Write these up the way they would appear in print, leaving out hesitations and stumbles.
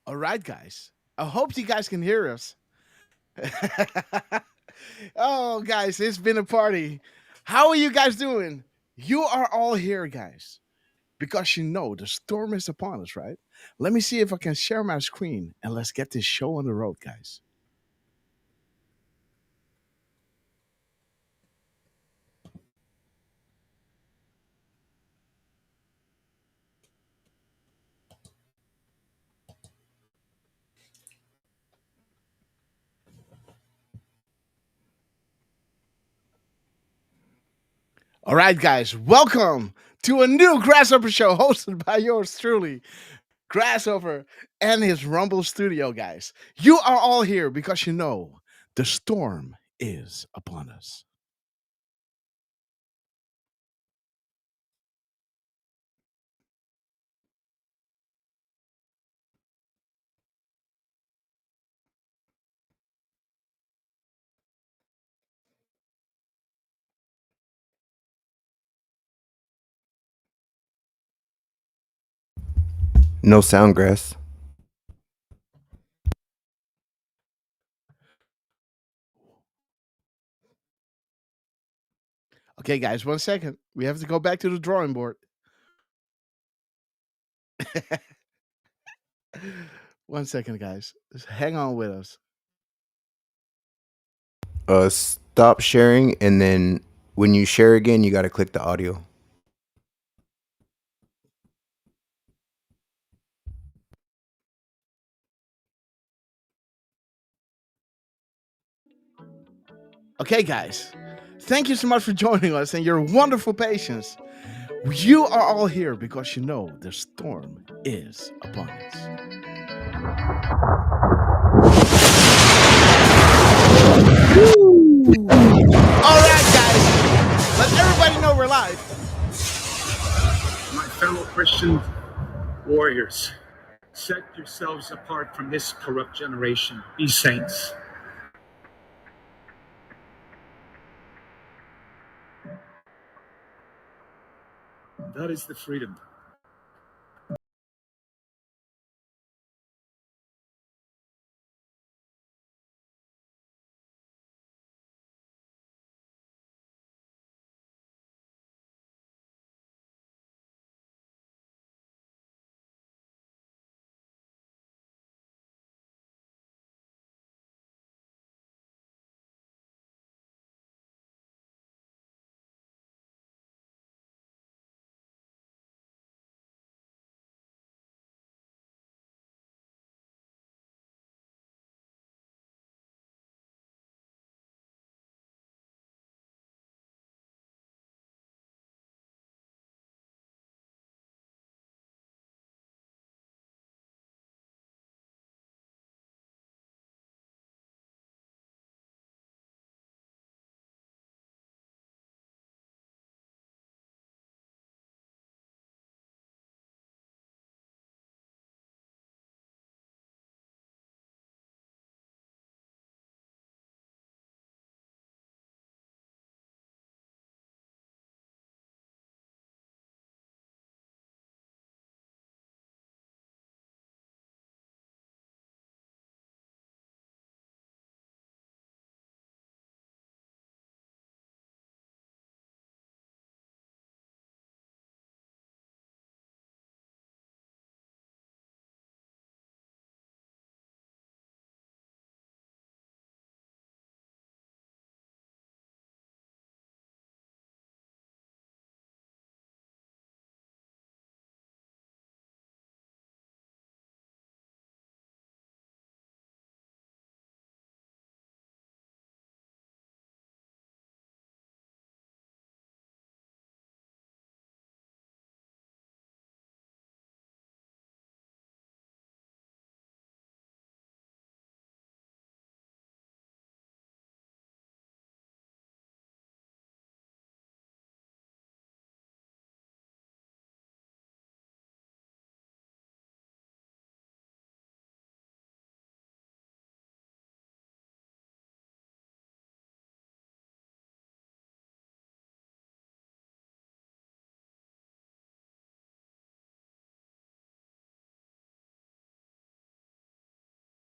All right, guys. I hope you guys can hear us. Oh, guys, it's been a party. How are you guys doing? You are all here, guys, because you know the storm is upon us, right? Let me see if I can share my screen and let's get this show on the road, guys. All right, guys, welcome to a new Grasshopper show hosted by yours truly, Grasshopper, and his Rumble studio, guys. You are all here because you know the storm is upon us. No sound, Grass. Okay, guys, 1 second. We have to go back to the drawing board. 1 second, guys. Just hang on with us. Stop sharing, and then when you share again, you got to click the audio. Okay, guys. Thank you so much for joining us and your wonderful patience. You are all here because you know the storm is upon us. All right, guys. Let everybody know we're live. My fellow Christian warriors, set yourselves apart from this corrupt generation. Be saints. That is the freedom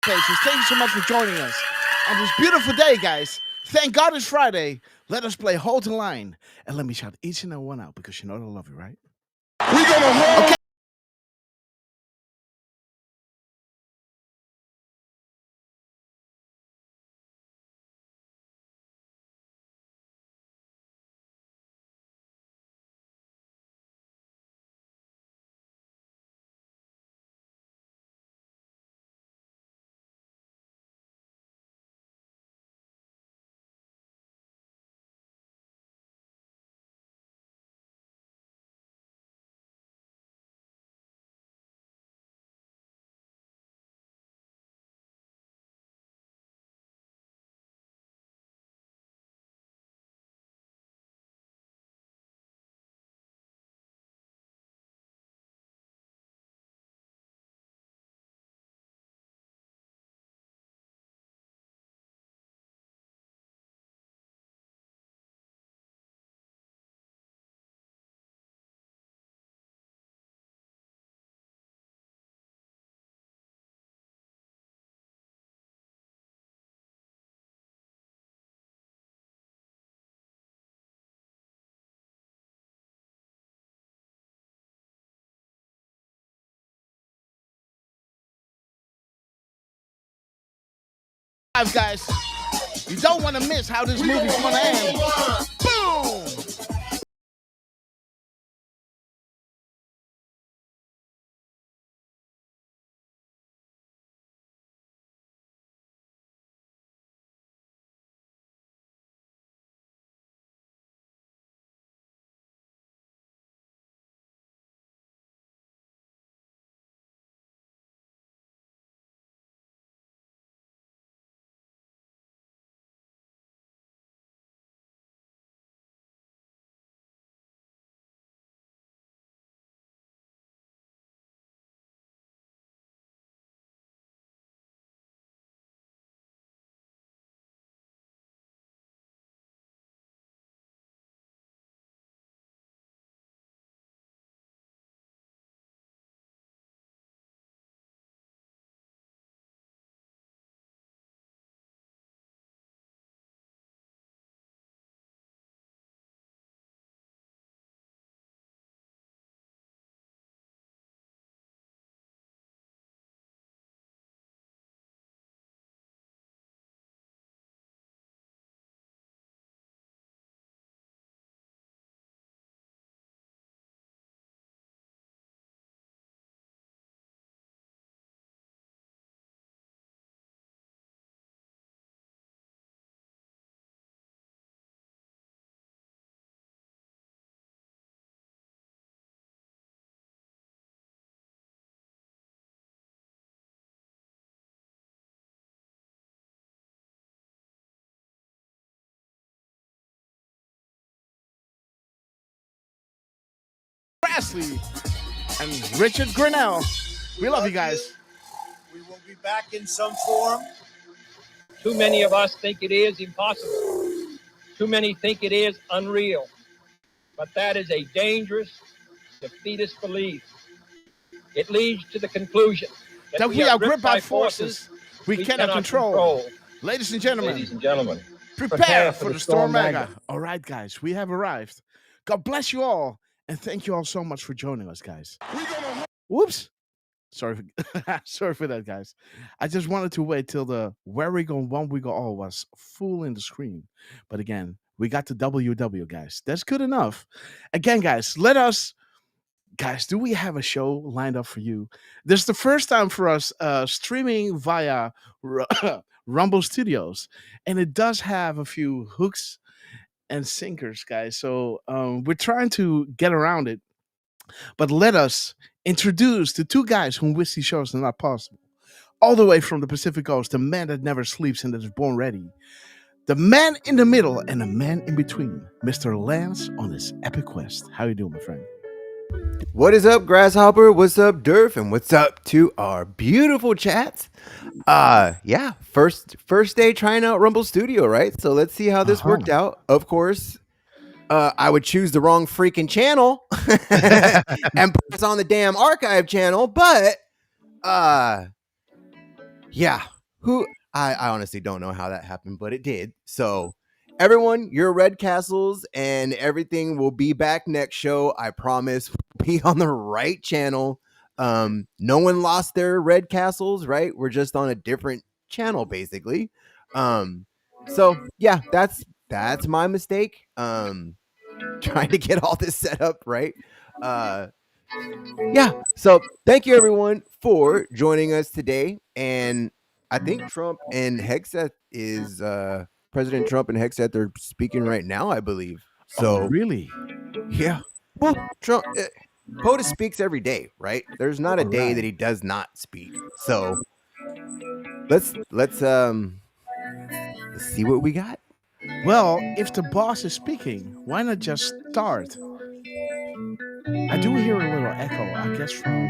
pages. Thank you so much for joining us on this beautiful day, guys. Thank God it's Friday. Let us play Hold the Line. And let me shout each and every one out because you know I love you, right? We're gonna hold. Okay. Guys, you don't want to miss how this movie's going to end. Boom! Grassley and Richard Grinnell. We love you guys. We will be back in some form. Too many of us think it is impossible. Too many think it is unreal. But that is a dangerous, defeatist belief. It leads to the conclusion that we are gripped by forces we cannot control. Ladies and gentlemen, prepare for the storm mega. All right, guys, we have arrived. God bless you all, and thank you all so much for joining us, guys. Whoops. Sorry for that, guys. I just wanted to wait till the Where We Go, One We Go All was full in the screen. But again, we got the WW, guys. That's good enough. Again, guys, guys, do we have a show lined up for you? This is the first time for us streaming via Rumble Studios. And it does have a few hooks and sinkers, guys. So we're trying to get around it. But let us introduce the two guys whom wish these shows are not possible. All the way from the Pacific Coast, the man that never sleeps and that is born ready. The man in the middle and the man in between. Mr. Lance on his epic quest. How you doing, my friend? What is up, Grasshopper? What's up, Durf? And what's up to our beautiful chats? Yeah, first day trying out Rumble Studio, right? So let's see how this worked out. Of course, I would choose the wrong freaking channel and put us on the damn archive channel, but yeah, who I honestly don't know how that happened, but it did. So everyone, your red castles and everything will be back next show. I promise. Be on the right channel. No one lost their red castles, right? We're just on a different channel, basically. So yeah, that's my mistake. Trying to get all this set up right. Yeah. So thank you everyone for joining us today. And I think Trump and Hexeth is President Trump and Hexeth are speaking right now, I believe. Oh, So really? yeah. Well, Trump POTUS speaks every day, right? There's not a All day that right. he does not speak. So let's see what we got. Well, if the boss is speaking, why not just start? I do hear a little echo, I guess, from.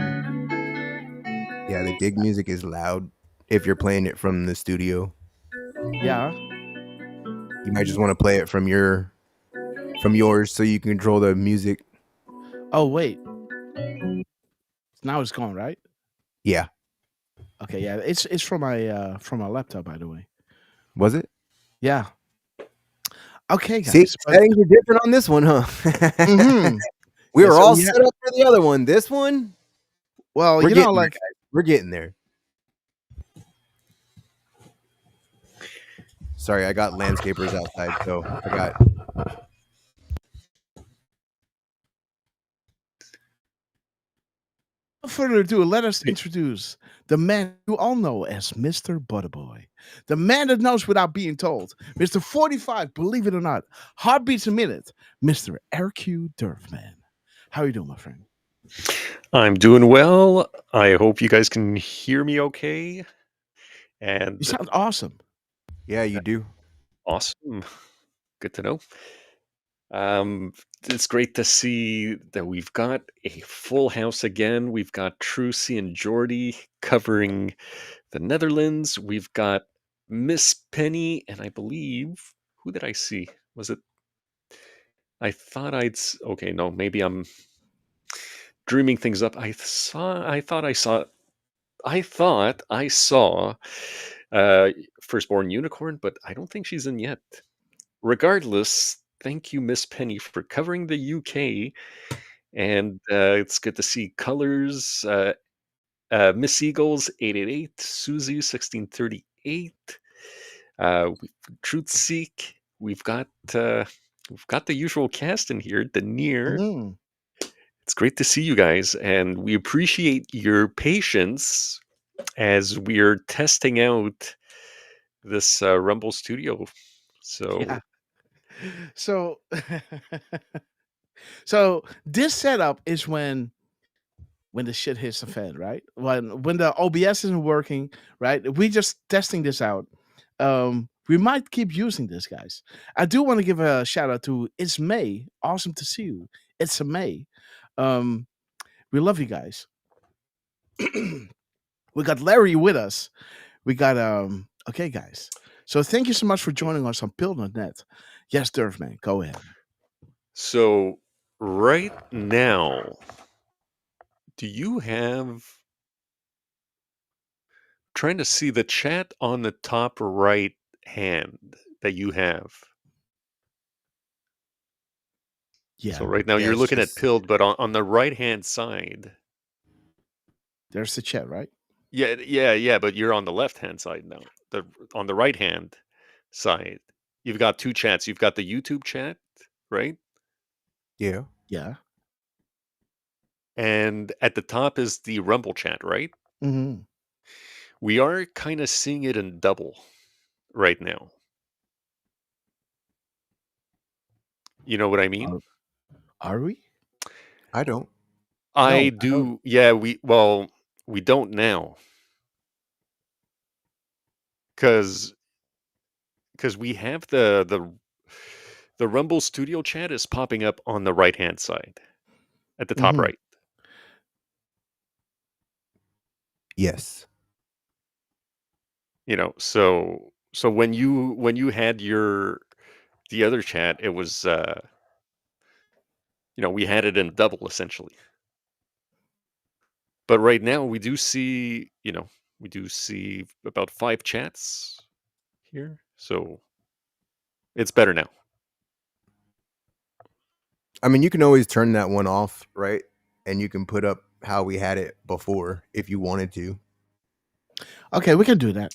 Yeah, the dig music is loud if you're playing it from the studio. Yeah. You might just want to play it from yours so you can control the music. Oh, wait. Now it's gone, right? Yeah. Okay, yeah. It's from my laptop, by the way. Was it? Yeah. Okay, See, guys. But, settings are different on this one, huh? mhm. We Yeah, were so all we ha- set up for the other one. This one, well, we're you know, getting there, like guys. We're getting there. Sorry, I got landscapers outside, so I got. no further ado, let us introduce the man you all know as Mr. Butterboy. The man that knows without being told. Mr. 45, believe it or not, heartbeats a minute. Mr. RQ Durfman. How you doing, my friend? I'm doing well. I hope you guys can hear me okay. You And sound awesome. Yeah, you do. awesome. Good to know. It's great to see that we've got a full house again. We've got Trucy and Jordy covering the Netherlands. We've got Miss Penny, and I believe, who did I see? Was it? I thought okay, no, maybe I'm dreaming things up. I thought I saw uh, Firstborn Unicorn, but I don't think she's in yet. Regardless, thank you, Miss Penny, for covering the UK, and it's good to see colors. Miss Eagles 888, Suzu 1638, Truth Seek. We've got the usual cast in here. Denier. Mhm. It's great to see you guys, and we appreciate your patience as we're testing out this Rumble Studio. So Yeah. So, so this setup is when the shit hits the fan, right? When the OBS isn't working, right? We just testing this out. We might keep using this, guys. I do want to give a shout out to It's May. Awesome to see you. It's a May. Um, we love you guys. We got Larry with us. We got okay, guys. So thank you so much for joining us on Pill.net. Yes, Durfman, go ahead. So right now, do you have trying to see the chat on the top right hand that you have? Yeah, So right now Yeah, you're it's looking at just Pilled, but on the right hand side. there's the chat, right? Yeah, but you're on the left hand side now. On the right hand side, you've got two chats. You've got the YouTube chat, right? yeah. Yeah. And at the top is the Rumble chat, right? Mm-hmm. We are kind of seeing it in double right now. You know what I mean? Are we? I don't. I No, I don't. do. Yeah, we don't now because we have the Rumble Studio chat is popping up on the right hand side at the top Mhm. right. Yes. You know, so when you had the other chat, it was we had it in double essentially. But right now we do see, We do see about 5 chats here, so it's better now. I mean, you can always turn that one off, right? And you can put up how we had it before if you wanted to. Okay, we can do that.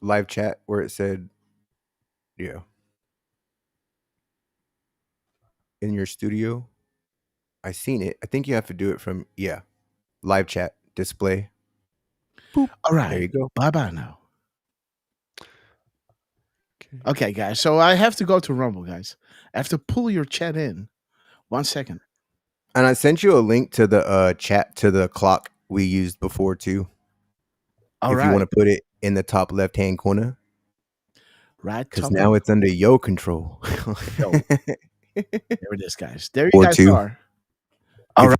Live chat where it said, yeah, in your studio. I seen it. I think you have to do it from, yeah, live chat display. Boop. All right. There you go. Bye-bye now. Okay, guys. So I have to go to Rumble, guys. I have to pull your chat in. 1 second. And I sent you a link to the chat to the clock we used before too. All if right. you want to put it in the top left-hand corner. Right. Because now it's under your control. Yo. There it is, guys. There you Or guys two. are. All right.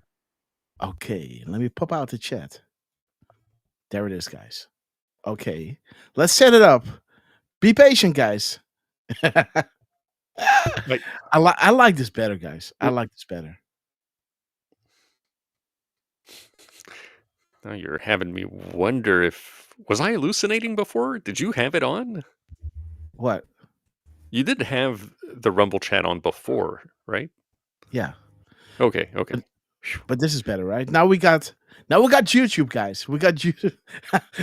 Okay, let me pop out the chat. There it is, guys. Okay, let's set it up. Be patient, guys. I like this better, guys. I like this better. Now you're having me wonder if... Was I hallucinating before? Did you have it on? What? You did have the Rumble chat on before, right? Yeah. Okay. But this is better, right? Now we got YouTube, guys. We got YouTube.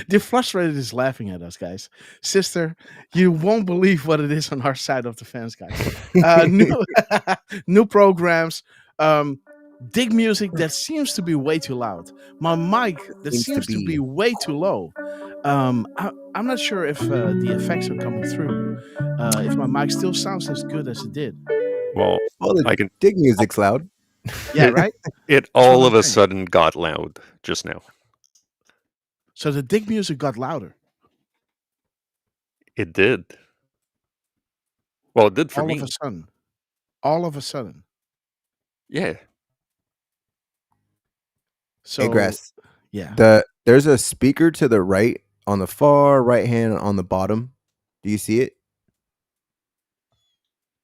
The frustrated is laughing at us, guys. Sister, you won't believe what it is on our side of the fence, guys. New programs. Dig music that seems to be way too loud. My mic that seems to be way too low. I'm not sure if the effects are coming through. If my mic still sounds as good as it did. Well, I can dig music's loud. Yeah, right? It all of a sudden got loud just now. So the dig music got louder. It did. Well, it did for me. All of a sudden. Yeah. So, hey, Grass. Yeah. There's a speaker to the right, on the far right hand on the bottom. Do you see it?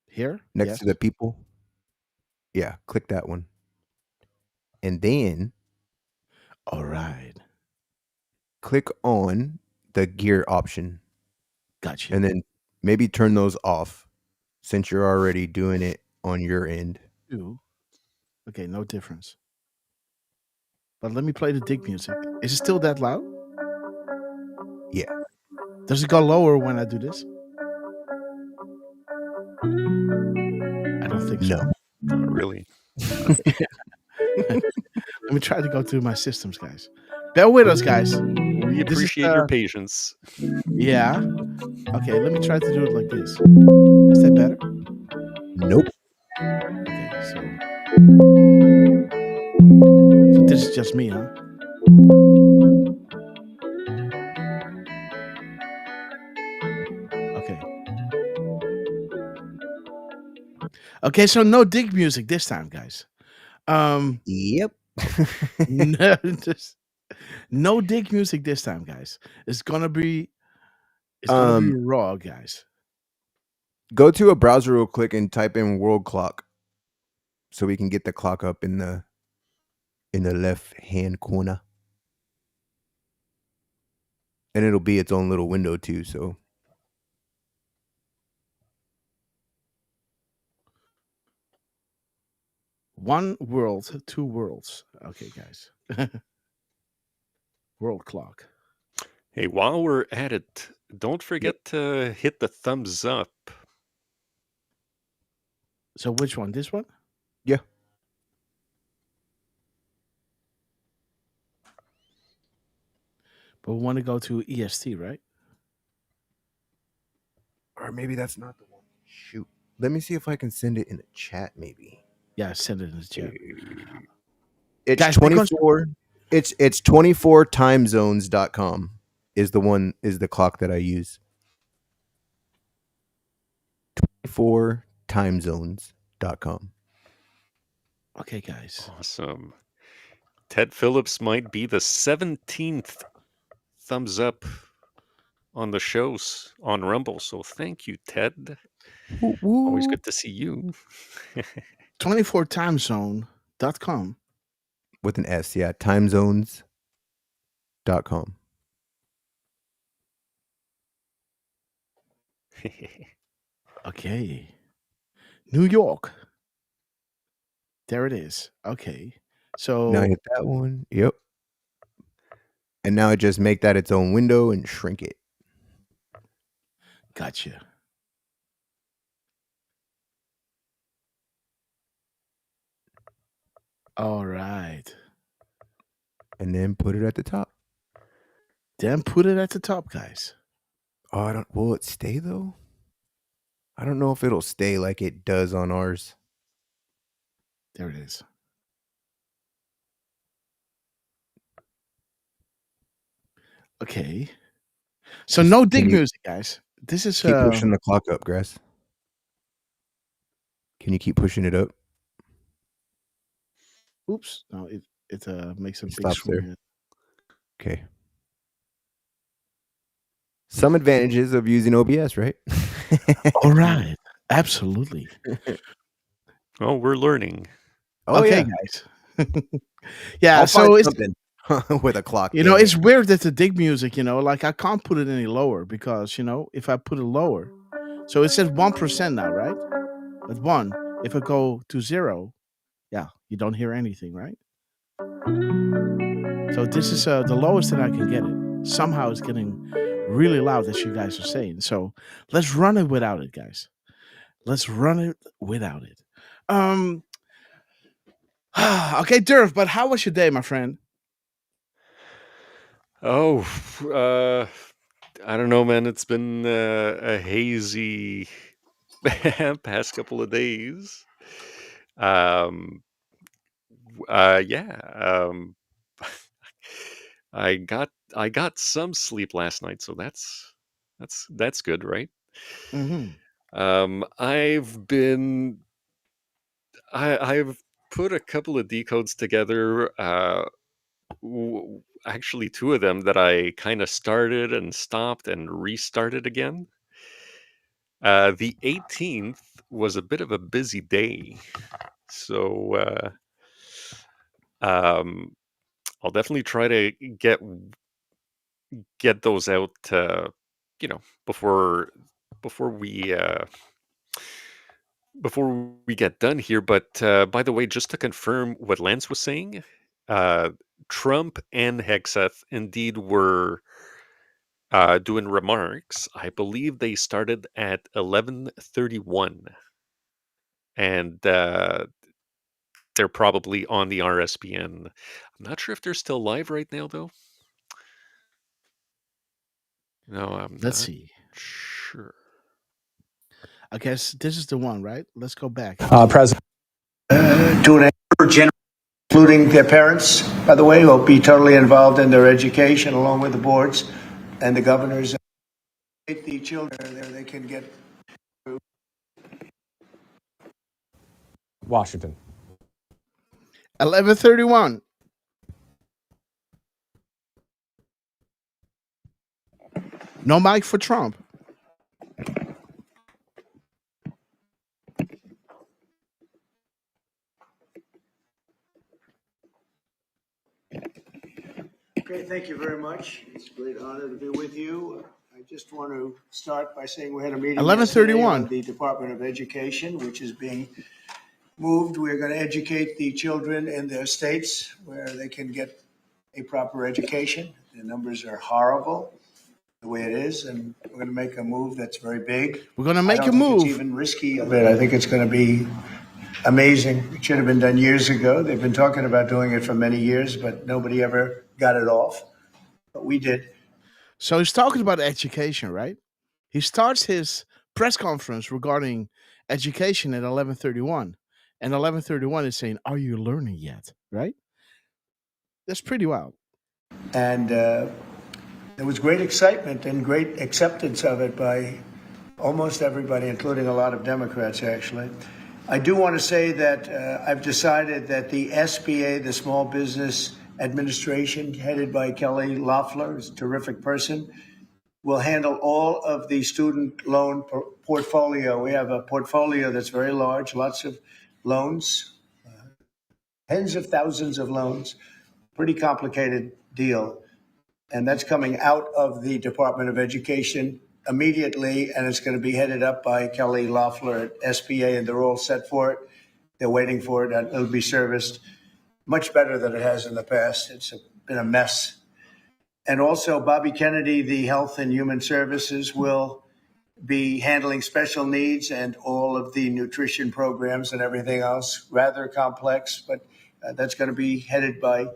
Here? Next to the people? Yeah, click that one. And then... All right. Click on the gear option. Gotcha. And then maybe turn those off since you're already doing it on your end. Okay, no difference. But let me play the dig music. Is it still that loud? Yeah. Does it go lower when I do this? I don't think so. No. Not really. Let me try to go through my systems, guys. Bear with us, guys. We appreciate your patience. Yeah. Okay, let me try to do it like this. Is that better? Nope. Okay, so this is just me, huh? Okay, so no dig music this time, guys. Yep. No dig music this time, guys. It's gonna be raw, guys. Go to a browser real quick and type in world clock so we can get the clock up in the left hand corner. And it'll be its own little window too, so One world, two worlds. Okay, guys. World clock. Hey, while we're at it, don't forget to hit the thumbs up. So which one? This one? Yeah. But we want to go to EST, right? Or maybe that's not the one. Shoot. Let me see if I can send it in the chat, maybe. Yeah, send it in the chat. It's Guys, 24. It's 24timezones.com is the clock that I use. 24timezones.com. Okay, guys. Awesome. Ted Phillips might be the 17th thumbs up on the shows on Rumble. So thank you, Ted. Woo-woo. Always good to see you. 24timezone.com. with an S. Yeah, timezones.com. Okay. New York. There it is. Okay. So Now hit that one. Yep. And now just make that its own window and shrink it. gotcha. All right. And then put it at the top. Then put it at the top, guys. Oh, will it stay though? I don't know if it'll stay like it does on ours. There it is. Okay. So Just no dig can you music, guys. This is keep pushing the clock up, Grass? Can you keep pushing it up? oops. No, it makes a It big stops there. swing. Okay. Some advantages of using OBS, right? All right. Absolutely. Oh, we're learning. Oh, okay, yeah. guys. Yeah, I'll so find it's something with a clock. you know, dang it's it. weird that the dig music, like I can't put it any lower because, if I put it lower, so it says 1% now, right? But if I go to 0, yeah, you don't hear anything, right? So this is the lowest that I can get it. Somehow it's getting really loud, as you guys are saying. So let's run it without it, guys. Let's run it without it. Okay, Durf, but how was your day, my friend? Oh, I don't know, man. It's been a hazy past couple of days. Yeah. I got some sleep last night, so that's good, right? Mm-hmm. I've put a couple of decodes together. Actually, two of them that I kind of started and stopped and restarted again. The 18th was a bit of a busy day, so I'll definitely try to get those out, before before we uh, before we get done here. But by the way, just to confirm what Lance was saying, uh, Trump and Hexeth indeed were doing remarks. I believe they started at 11:31, and they're probably on the RSPN. I'm not sure if they're still live right now, though. No, I'm Let's not see. sure. I guess this is the one, right? Let's go back. President. To an general, including their parents, by the way, who will be totally involved in their education along with the boards and the governors. The children there, they can get. Washington. 11:31. No mic for Trump. Okay, thank you very much. It's a great honor to be with you. I just want to start by saying we had a meeting 11:31 on the Department of Education, which is being moved. We're going to educate the children in their states where they can get a proper education. The numbers are horrible the way it is, and we're going to make a move that's very big. We're going to make I a don't think move. It's even risky a bit. I think it's going to be amazing. It should have been done years ago. They've been talking about doing it for many years, but nobody ever got it off. But we did. So he's talking about education, right? He starts his press conference regarding education at 11:31, and 11:31 is saying, "Are you learning yet?" Right? That's pretty wild. And there was great excitement and great acceptance of it by almost everybody, including a lot of Democrats, actually. I do want to say that I've decided that the SBA, the Small Business Administration, headed by Kelly Loeffler, is a terrific person, will handle all of the student loan portfolio. We have a portfolio that's very large, lots of loans, tens of thousands of loans. Pretty complicated deal. And that's coming out of the Department of Education immediately, and it's going to be headed up by Kelly Loeffler at SBA, and they're all set for it. They're waiting for it, and it'll be serviced much better than it has in the past. It's been a mess. And also, Bobby Kennedy, the Health and Human Services, will be handling special needs and all of the nutrition programs and everything else. Rather complex, but that's going to be headed by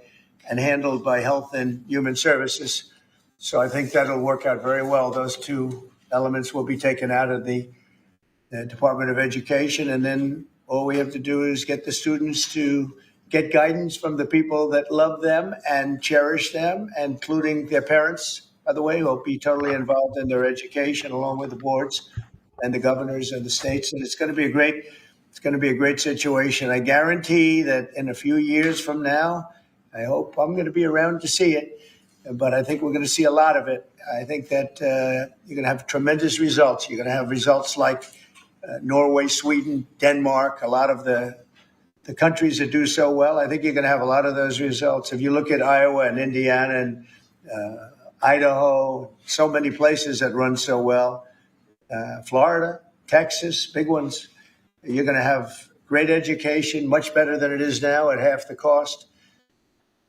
and handled by Health and Human Services. So I think that'll work out very well. Those two elements will be taken out of the Department of Education, and then all we have to do is get the students to get guidance from the people that love them and cherish them, including their parents, by the way, who will be totally involved in their education, along with the boards and the governors and the states. And it's going to be a great situation. I guarantee that in a few years from now, I hope I'm going to be around to see it, but I think we're going to see a lot of it. I think that you're going to have tremendous results. You're going to have results like Norway, Sweden, Denmark, a lot of the countries that do so well. I think you're going to have a lot of those results. If you look at Iowa and Indiana and Idaho, so many places that run so well, Florida, Texas, big ones, you're going to have great education, much better than it is now at half the cost.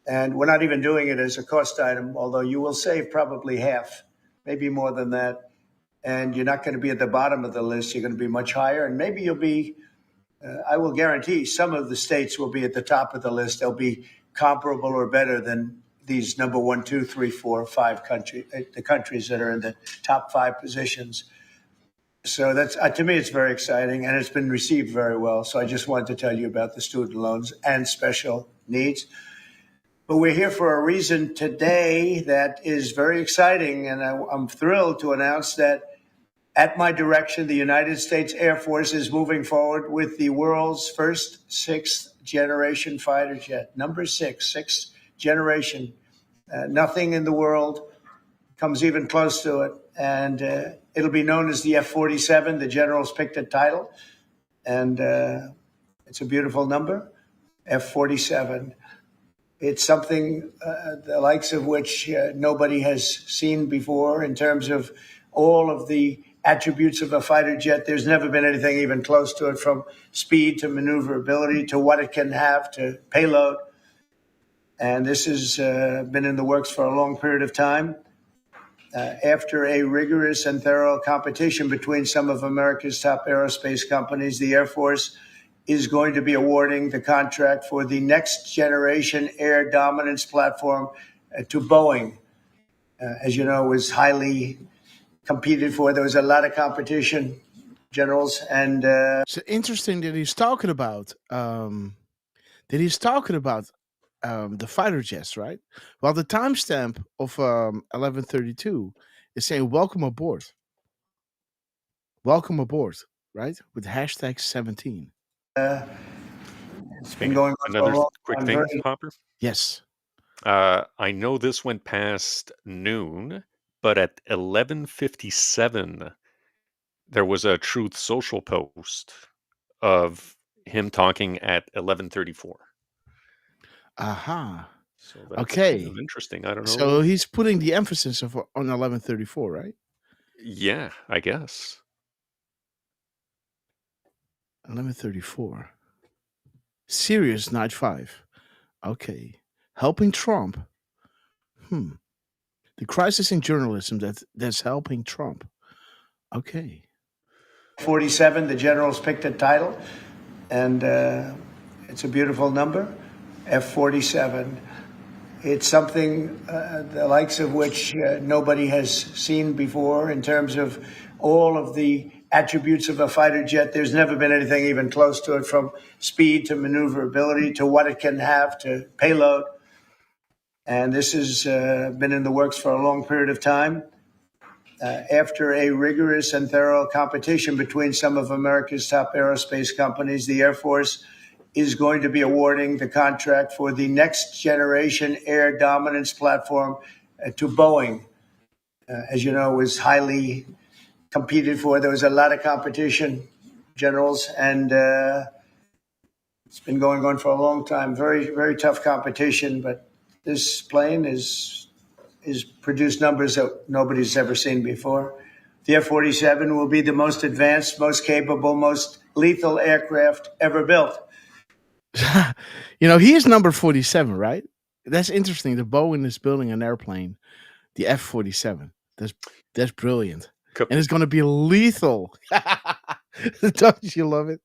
And we're not even doing it as a cost item, although you will save probably half, maybe more than that. And you're not going to be at the bottom of the list. You're going to be much higher. And maybe you'll be, I will guarantee some of the states will be at the top of the list. They'll be comparable or better than these number 1, 2, 3, 4, 5 countries, the countries that are in the top 5 positions. So that's, to me, it's very exciting, and it's been received very well. So I just wanted to tell you about the student loans and special needs. But we're here for a reason today that is very exciting, and I'm thrilled to announce that at my direction, the United States Air Force is moving forward with the world's first 6th generation fighter jet. Number 6, 6th generation. Nothing in the world comes even close to it. And it'll be known as the F-47. The generals picked a title, and it's a beautiful number, F-47. It's something the likes of which nobody has seen before in terms of all of the attributes of a fighter jet. There's never been anything even close to it, from speed to maneuverability to what it can have to payload. And this has been in the works for a long period of time. After a rigorous and thorough competition between some of America's top aerospace companies, the Air Force is going to be awarding the contract for the next generation air dominance platform to Boeing. As you know, it was highly competed for. There was a lot of competition, generals, and It's interesting that he's talking about the fighter jets, right? Well, the timestamp of 11:32 is saying "Welcome aboard." Welcome aboard, right? With hashtag 17. it's been going on for a Another long quick time. thing, Very- Hopper. Yes. I know this went past noon, but at 11:57, there was a Truth Social post of him talking at 11:34. Aha. So that's Okay. kind of interesting. I don't know. So he's putting the emphasis on 11:34, right? Yeah, I guess. 11:34. Serious Night 5. Okay. Helping Trump. The crisis in journalism that's helping Trump. Okay. 47, the generals picked a title, and it's a beautiful number, F-47. It's something the likes of which nobody has seen before in terms of all of the attributes of a fighter jet. There's never been anything even close to it, from speed to maneuverability to what it can have to payload. And this has been in the works for a long period of time. After a rigorous and thorough competition between some of America's top aerospace companies, the Air Force is going to be awarding the contract for the next generation air dominance platform to Boeing. As you know, it was highly competed for. There was a lot of competition, generals, and It's been going on for a long time. Very, very tough competition, but this plane is produced numbers that nobody's ever seen before. The F-47 will be the most advanced, most capable, most lethal aircraft ever built. He is number 47, right? That's interesting. The Boeing is building an airplane, the F-47. That's brilliant. And it's going to be lethal. Don't you love it?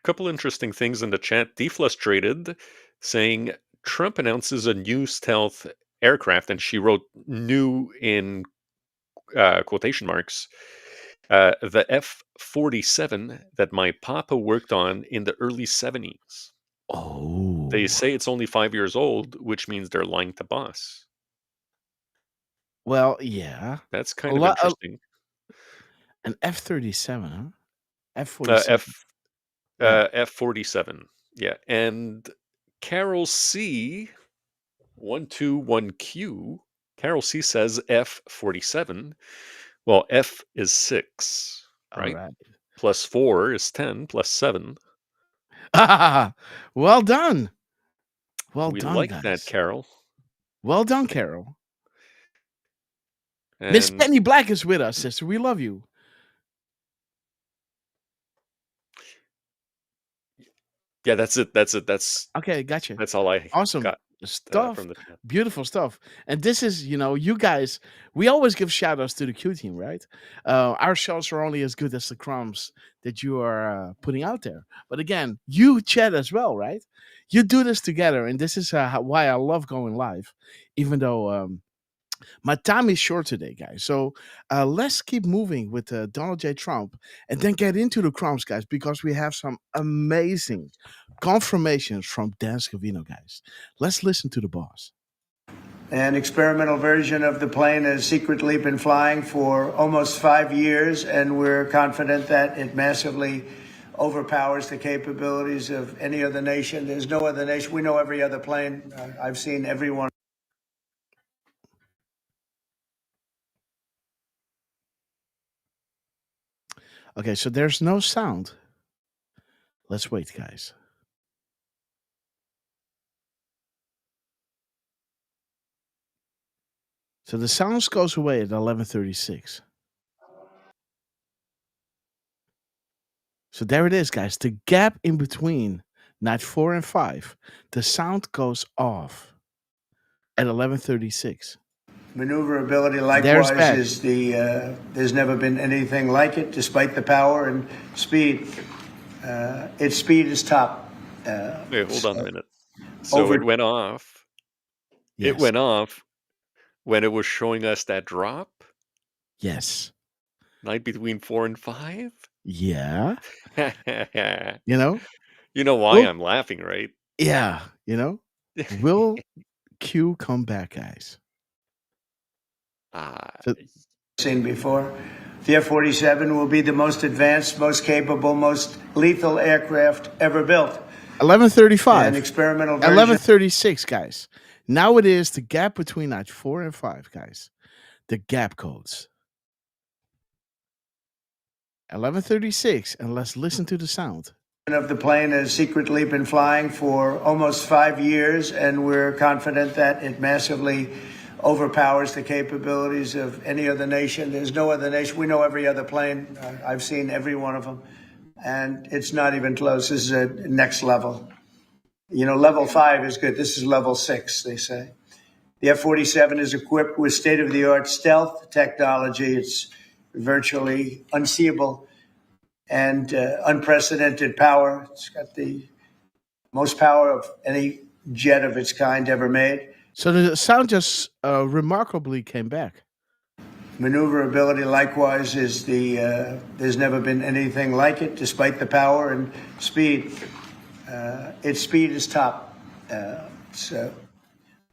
Couple interesting things in the chat. Deflustrated saying Trump announces a new stealth aircraft, and she wrote "new" in quotation marks. The F-47 that my papa worked on in the early 70s. Oh. They say it's only 5 years old, which means they're lying to boss. Well, yeah. That's kind of interesting. An F-37, huh? F-47. F-47. Yeah. And Carol C, 121Q, Carol C says F-47. Well, F is 6, right? All right. Plus 4 is 10, plus 7. Well done. We like that, Carol. Well done, Carol. Miss Penny Black is with us, sister. We love you. Yeah, that's it. That's okay. Gotcha. That's all I awesome got stuff from the chat. Beautiful stuff. And this is, you guys. We always give shout outs to the Q team, right? Our shows are only as good as the crumbs that you are putting out there. But again, you chat as well, right? You do this together, and this is why I love going live, even though my time is short today, guys. So let's keep moving with Donald J. Trump and then get into the crumbs, guys, because we have some amazing confirmations from Dan Scavino, guys. Let's listen to the boss. An experimental version of the plane has secretly been flying for almost 5 years, and we're confident that it massively overpowers the capabilities of any other nation. There's no other nation. We know every other plane. I've seen every one. Okay, so there's no sound. Let's wait, guys. So the sounds goes away at 11:36. So there it is, guys. The gap in between night 4 and 5, the sound goes off at 11:36. Maneuverability, likewise, is there's never been anything like it, despite the power and speed. Its speed is top. Wait, hold on a minute. So it went off. Yes. It went off when it was showing us that drop? Yes. Night between 4 and 5? Yeah. You know why I'm laughing, right? Yeah. Will Q come back, guys? Seen before. The F-47 will be the most advanced, most capable, most lethal aircraft ever built. 11:35. An experimental version. 11:36, guys. Now it is the gap between night 4 and 5, guys. The gap codes. 11:36, and let's listen to the sound. Of the plane has secretly been flying for almost 5 years, and we're confident that it massively overpowers the capabilities of any other nation. There's no other nation. We know every other plane. I've seen every one of them, and it's not even close. This is a next level. Level 5 is good. This is level 6, they say. The F-47 is equipped with state-of-the-art stealth technology. It's virtually unseeable and unprecedented power. It's got the most power of any jet of its kind ever made. So the sound just remarkably came back. Maneuverability, likewise, is there's never been anything like it, despite the power and speed. Its speed is top. It's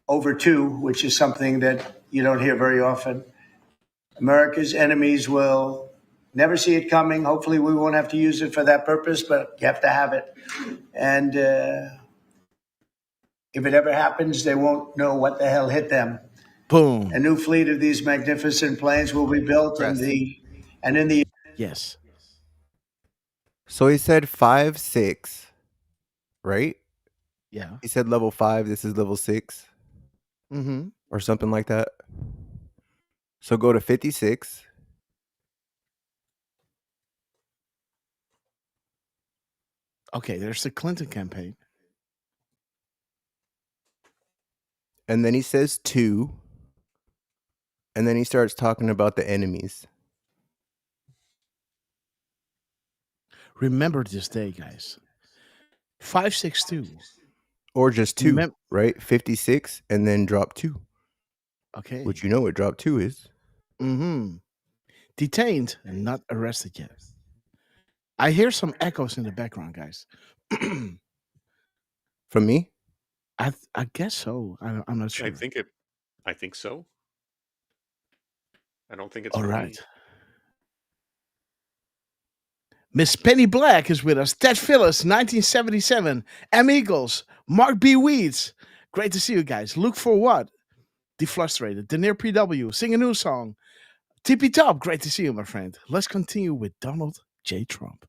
over 2, which is something that you don't hear very often. America's enemies will never see it coming. Hopefully we won't have to use it for that purpose, but you have to have it. And if it ever happens, they won't know what the hell hit them. Boom. A new fleet of these magnificent planes will be built in the Yes. So he said 5, 6. right? Yeah. He said level 5. This is level 6 Mm-hmm. or something like that. So go to 56. Okay, there's the Clinton campaign. And then he says 2. And then he starts talking about the enemies. Remember this day, guys. 562. Or just 2, Remem- right? 56 and then drop 2. Okay. Which you know what drop 2 is. Mm-hmm. Detained and not arrested yet. I hear some echoes in the background, guys. From me? I guess so. I'm not sure. I think so. I don't think it's All from right. me. Miss Penny Black is with us. Ted Phillips, 1977. M. Eagles. Mark B. Weeds. Great to see you guys. Look for what? Deflustrated. Denier PW. Sing a new song. TP Top. Great to see you, my friend. Let's continue with Donald J. Trump.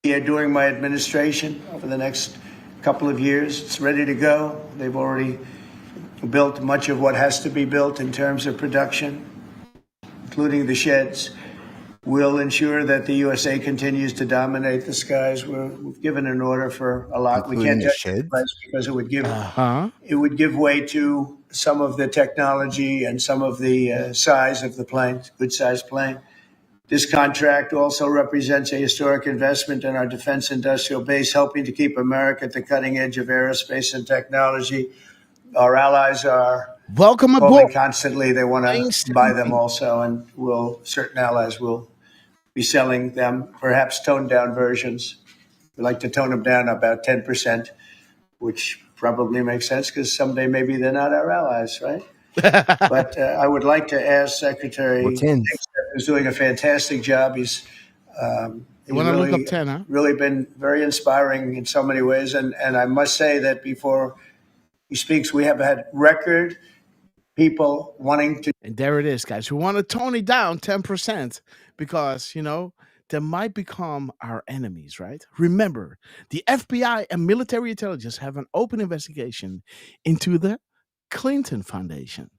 Yeah, during my administration over the next couple of years, it's ready to go. They've already built much of what has to be built in terms of production, including the sheds. We'll ensure that the USA continues to dominate the skies. We've given an order for a lot. We Including can't the touch sheds? the price because Uh-huh. it would give way to some of the technology and some of the size of the plane, good sized plane. This contract also represents a historic investment in our defense industrial base, helping to keep America at the cutting edge of aerospace and technology. Our allies are Welcome calling aboard. constantly. They want to buy them also, and certain allies will be selling them, perhaps toned down versions. We like to tone them down about 10%, which probably makes sense because someday maybe they're not our allies, right? But I would like to ask Secretary Well, 10s. who's doing a fantastic job. He's You want to look up 10, huh? really been very inspiring in so many ways. And I must say that before he speaks, we have had record people wanting to. And there it is, guys. We want to tone it down 10% because, they might become our enemies, right? Remember, the FBI and military intelligence have an open investigation into the Clinton Foundation.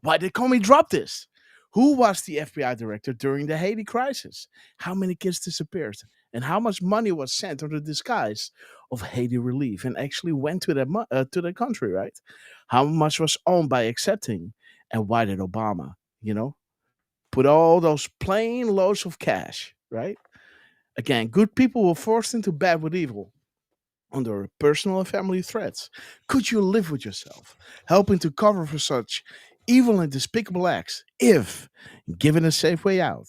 Why did Comey drop this? Who was the FBI director during the Haiti crisis? How many kids disappeared? And how much money was sent under the disguise of Haiti relief and actually went to the country, right? How much was owned by accepting? And why did Obama, put all those plain loads of cash, right? Again, good people were forced into bed with evil under personal and family threats. Could you live with yourself, helping to cover for such evil and despicable acts if, given a safe way out,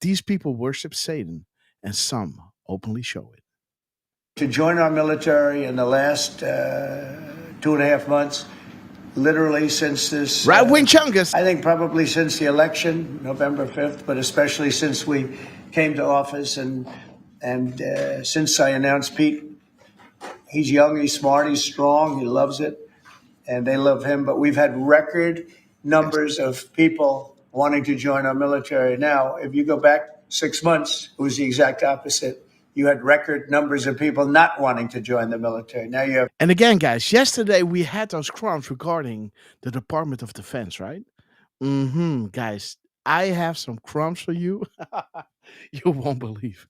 these people worship Satan and some openly show it? To join our military in the last 2.5 months, literally since this Right-wing chungus. I think probably since the election, November 5th, but especially since we came to office and since I announced Pete. He's young, he's smart, he's strong, he loves it, and they love him. But we've had record numbers of people wanting to join our military. Now, if you go back 6 months, it was the exact opposite. You had record numbers of people not wanting to join the military. Now you have. And again, guys, yesterday we had those crumbs regarding the Department of Defense, right? Guys, I have some crumbs for you. You won't believe.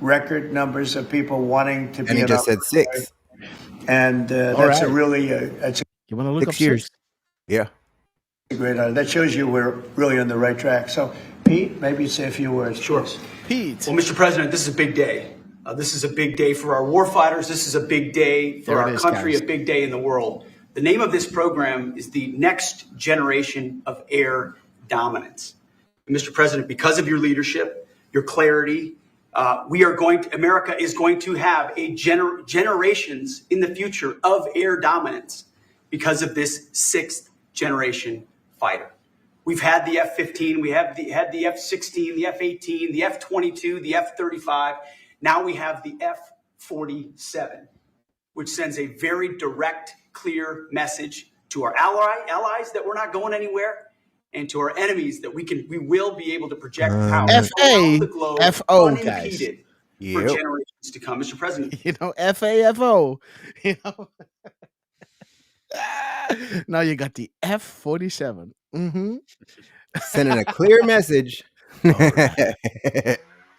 Record numbers of people wanting to be. And he just said 6. And that's right. a really. You want to look 6 up years. 6? Yeah. Great. That shows you we're really on the right track. So, Pete, maybe say a few words. Sure. Please. Pete. Well, Mr. President, this is a big day. This is a big day for our warfighters. This is a big day for our country, guys. a big day in the world. The name of this program is the Next Generation of Air Dominance. And Mr. President, because of your leadership, your clarity, America is going to have generations in the future of air dominance because of this 6th generation fighter. We've had the F-15, we had the F-16, the F-18, the F-22, the F-35. Now we have the F-47, which sends a very direct, clear message to our allies that we're not going anywhere, and to our enemies that we will be able to project power around the globe F-O, unimpeded. guys. for Yep. generations to come, Mr. President. FAFO. Now you got the F-47. Sending a clear message.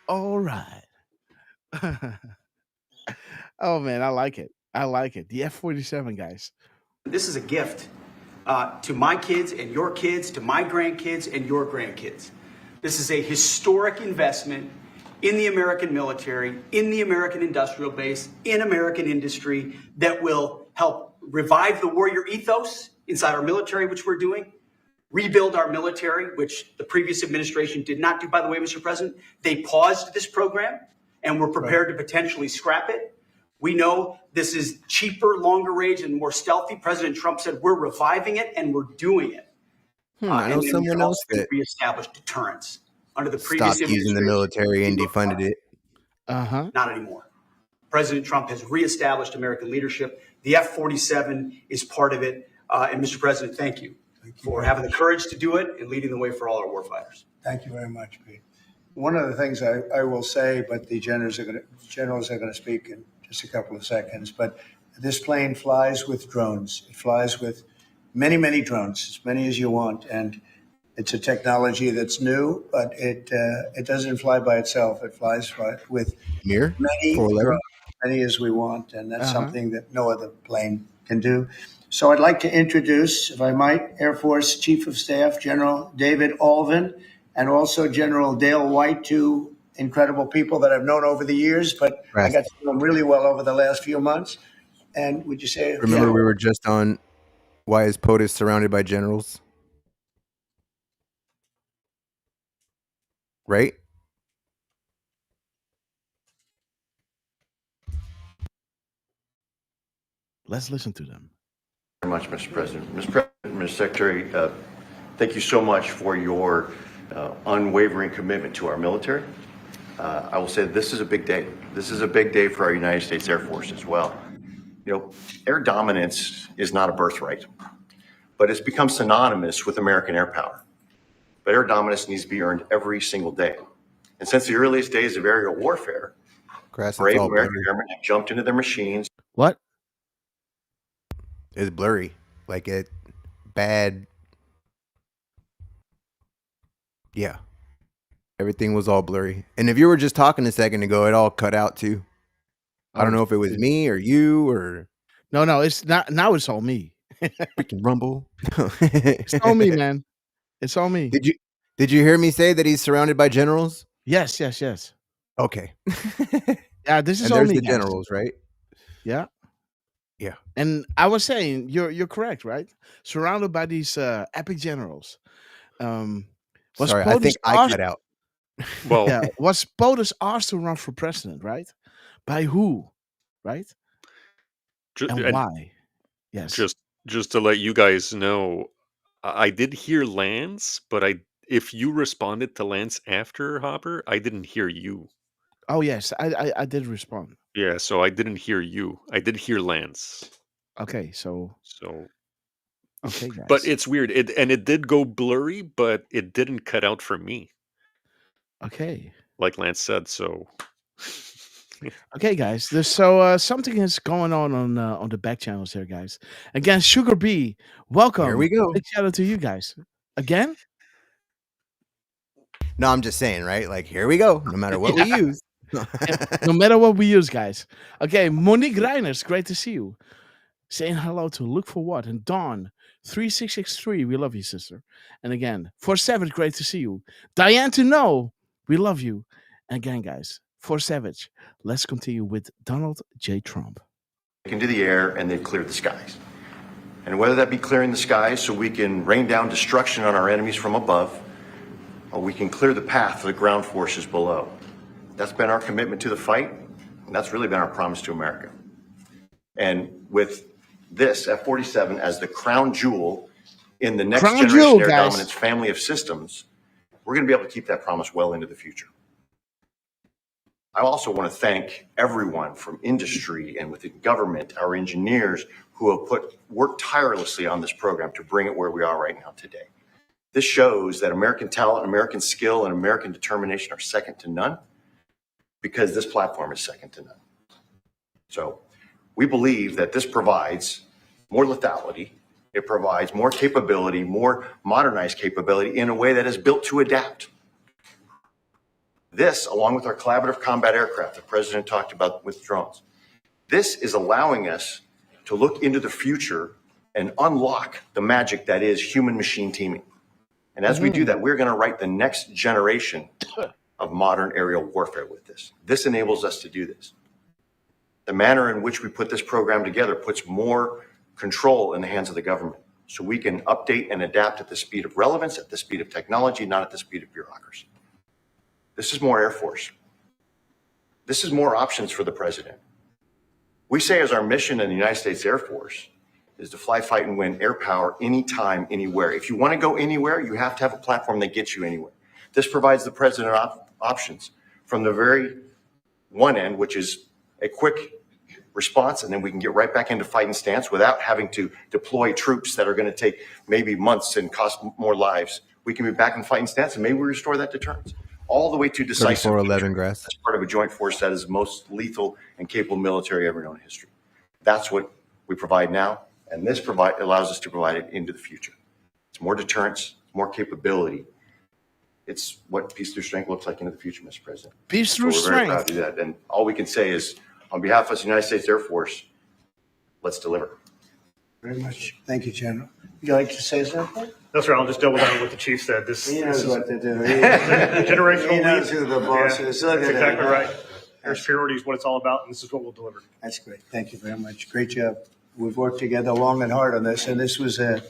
All right. Oh man, I like it. I like it. The F-47, guys. This is a gift to my kids and your kids, to my grandkids and your grandkids. This is a historic investment in the American military, in the American industrial base, in American industry that will help revive the warrior ethos inside our military, which we're doing, rebuild our military, which the previous administration did not do, by the way, Mr. President. They paused this program and were prepared to potentially scrap it. We know this is cheaper, longer range, and more stealthy. President Trump said we're reviving it and we're doing it. I know someone else that reestablished deterrence under the previous stopped using the military and defunded it. Not anymore. President Trump has reestablished American leadership. The F-47 is part of it. And Mr. President, thank you for having the courage to do it and leading the way for all our warfighters. Thank you very much, Pete. One of the things I will say, but the generals are going to speak in just a couple of seconds, but this plane flies with drones. It flies with many, many drones, as many as you want. And it's a technology that's new, but it doesn't fly by itself. It flies with many drones, many as we want. And that's something that no other plane can do. So I'd like to introduce, if I might, Air Force Chief of Staff, General David Alvin, and also General Dale White, two incredible people that I've known over the years, but I got to know them really well over the last few months. And would you say... Remember we were just on why is POTUS surrounded by generals? Right? Let's listen to them. Very much, Mr. President. Mr. President, Mr. Secretary, thank you so much for your unwavering commitment to our military. I will say this is a big day. This is a big day for our United States Air Force as well. You know, air dominance is not a birthright, but it's become synonymous with American air power. But air dominance needs to be earned every single day. And since the earliest days of aerial warfare, brave American airmen have jumped into their machines. What? It's blurry. Like it bad. Yeah. Everything was all blurry. And if you were just talking a second ago, it all cut out too. I don't know if it was me or you or... No, it's not. Now it's all me. Freaking Rumble. It's all me, man. It's all me. Did you hear me say that he's surrounded by generals? Yes. Okay. Yeah, this is and all there's me, the guys. generals, right? Yeah. Yeah. And I was saying, you're correct, right? Surrounded by these epic generals. Sorry, I think I cut out. Well, yeah, was POTUS asked to run for president, right? By who, right? And why? Yes. Just to let you guys know, I did hear Lance, but if you responded to Lance after Hopper, I didn't hear you. Oh yes, I did respond. Yeah, so I didn't hear you. I did hear Lance. Okay, so okay, guys. But it's weird. It did go blurry, but it didn't cut out for me. Okay. Like Lance said, so okay, guys. So something is going on the back channels here, guys. Again, Sugar B, welcome. Here we go. Big shout out to you guys. Again? No, I'm just saying, right? Like, here we go. No matter what we use. No matter what we use, guys. Okay, Monique Reiners, great to see you. Saying hello to Look for What and Dawn 3663. We love you, sister. And again, 47, great to see you. Diane to know, we love you. And again, guys, for Savage, let's continue with Donald J. Trump. Into the air and they've cleared the skies. And whether that be clearing the skies so we can rain down destruction on our enemies from above, or we can clear the path for the ground forces below. That's been our commitment to the fight, and that's really been our promise to America. And with this F-47 as the crown jewel in the next generation air dominance family of systems, we're going to be able to keep that promise well into the future. I also want to thank everyone from industry and within government, our engineers who have worked tirelessly on this program to bring it where we are right now today. This shows that American talent, American skill, and American determination are second to none, because this platform is second to none. So we believe that this provides more lethality. It provides more capability, more modernized capability in a way that is built to adapt. This, along with our collaborative combat aircraft the President talked about with drones, this is allowing us to look into the future and unlock the magic that is human-machine teaming. And as we do that, we're going to write the next generation of modern aerial warfare with this. This enables us to do this. The manner in which we put this program together puts more control in the hands of the government, so we can update and adapt at the speed of relevance, at the speed of technology, not at the speed of bureaucracy. This is more Air Force. This is more options for the President. We say as our mission in the United States Air Force is to fly, fight, and win air power anytime, anywhere. If you want to go anywhere, you have to have a platform that gets you anywhere. This provides the President options from the very one end, which is a quick response, and then we can get right back into fighting stance without having to deploy troops that are going to take maybe months and cost more lives. We can be back in fighting stance, and maybe we restore that deterrence. All the way to decisive. 3411 Grass. As part of a joint force that is the most lethal and capable military ever known in history. That's what we provide now, and this allows us to provide it into the future. It's more deterrence, more capability. It's what peace through strength looks like into the future, Mr. President. Peace through We're very proud strength. to do that, and all we can say is, on behalf of the United States Air Force, let's deliver. Very much. Thank you, General. Would you like to say something? No, sir, I'll just double down on what the chief said. This He knows is what to do. generational He knows leap. who the boss Yeah, is. Look that's at exactly that. right. Air superiority is what it's all about, and this is what we'll deliver. That's great. Thank you very much. Great job. We've worked together long and hard on this, and this was a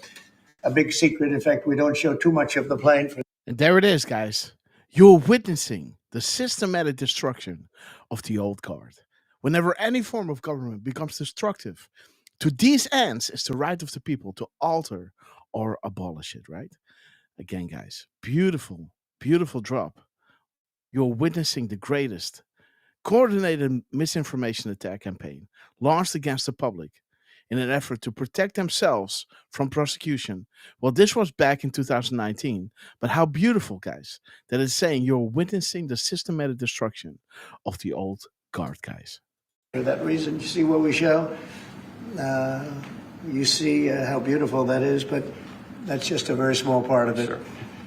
big secret. In fact, we don't show too much of the plane. And there it is, guys. You're witnessing the systematic destruction of the old guard. Whenever any form of government becomes destructive, to these ends is the right of the people to alter or abolish it, right? Again, guys, beautiful, beautiful drop. You're witnessing the greatest coordinated misinformation attack campaign launched against the public in an effort to protect themselves from prosecution. Well, this was back in 2019, but how beautiful, guys, that it's saying you're witnessing the systematic destruction of the old guard, guys. For that reason, you see what we show? You see how beautiful that is, but that's just a very small part of it. Sure.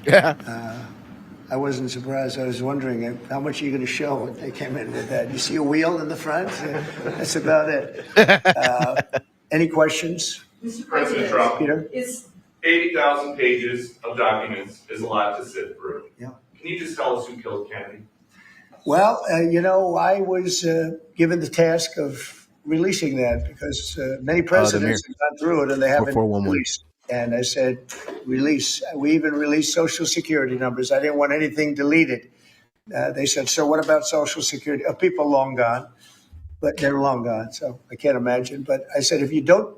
Yeah. I wasn't surprised. I was wondering how much are you going to show when they came in with that. You see a wheel in the front? That's about it. Any questions? Mr. President Trump, Peter? is 80,000 pages of documents is a lot to sit through. Yeah. Can you just tell us who killed Kennedy? Well, I was given the task of releasing that because many presidents have gone through it and they haven't 4411. released. And I said, release. We even released Social Security numbers. I didn't want anything deleted. They said, so what about Social Security? People long gone, but they're long gone, so I can't imagine. But I said, if you don't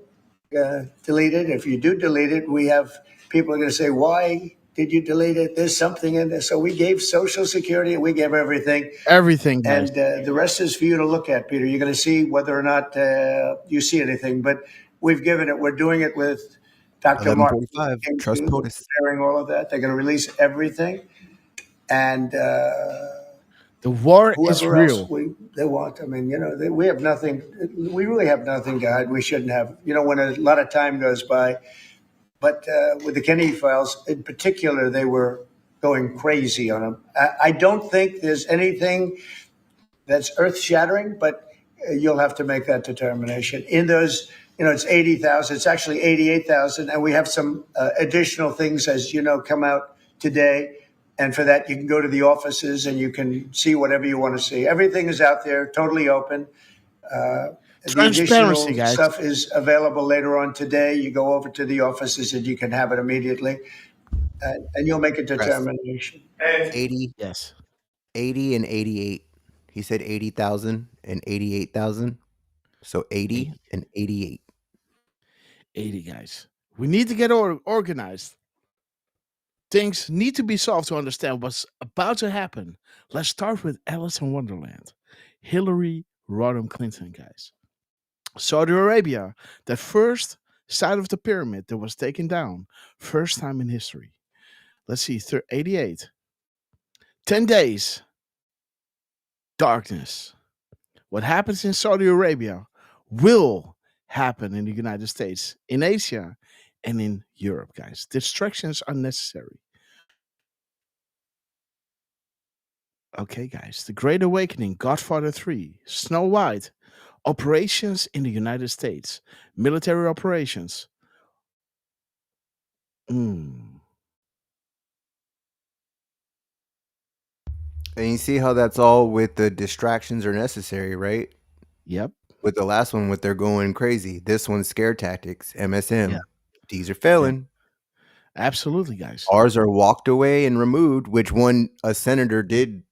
delete it, if you do delete it, we have people are going to say, why did you delete it? There's something in there. So we gave Social Security, we gave everything. Everything, guys. And the rest is for you to look at, Peter. You're going to see whether or not you see anything. But we've given it. We're doing it with Dr. Martin. 1145. Trust POTUS. Sharing all of that. They're going to release everything. And The war is whoever real. else they want. I mean, we have nothing. We really have nothing to hide. We shouldn't have. When a lot of time goes by. But with the Kennedy files in particular, they were going crazy on them. I don't think there's anything that's earth-shattering, but you'll have to make that determination. In those, it's 80,000. It's actually 88,000, and we have some additional things, as you know, come out today. And for that, you can go to the offices and you can see whatever you want to see. Everything is out there, totally open. The Transparency, additional guys. stuff is available later on today. You go over to the offices and you can have it immediately, and you'll make a determination. And 80, Yes. 80 and 88. He said 80,000 and 88,000. So 80 and 88. 80, guys. We need to get organized. Things need to be solved to understand what's about to happen. Let's start with Alice in Wonderland. Hillary Rodham Clinton, guys. Saudi Arabia, that first side of the pyramid that was taken down, first time in history. Let's see, 88. 10 days. darkness. What happens in Saudi Arabia will happen in the United States, in Asia, and in Europe, guys. Distractions are necessary. Okay, guys. The Great Awakening, Godfather 3, Snow White, operations in the United States, military operations. Mm, And you see how that's all with the distractions are necessary, right? yep. With the last one, with they're going crazy. This one's scare tactics, MSM. Yeah. These are Yeah. failing. Absolutely, guys. Ours are walked away and removed, which one a senator did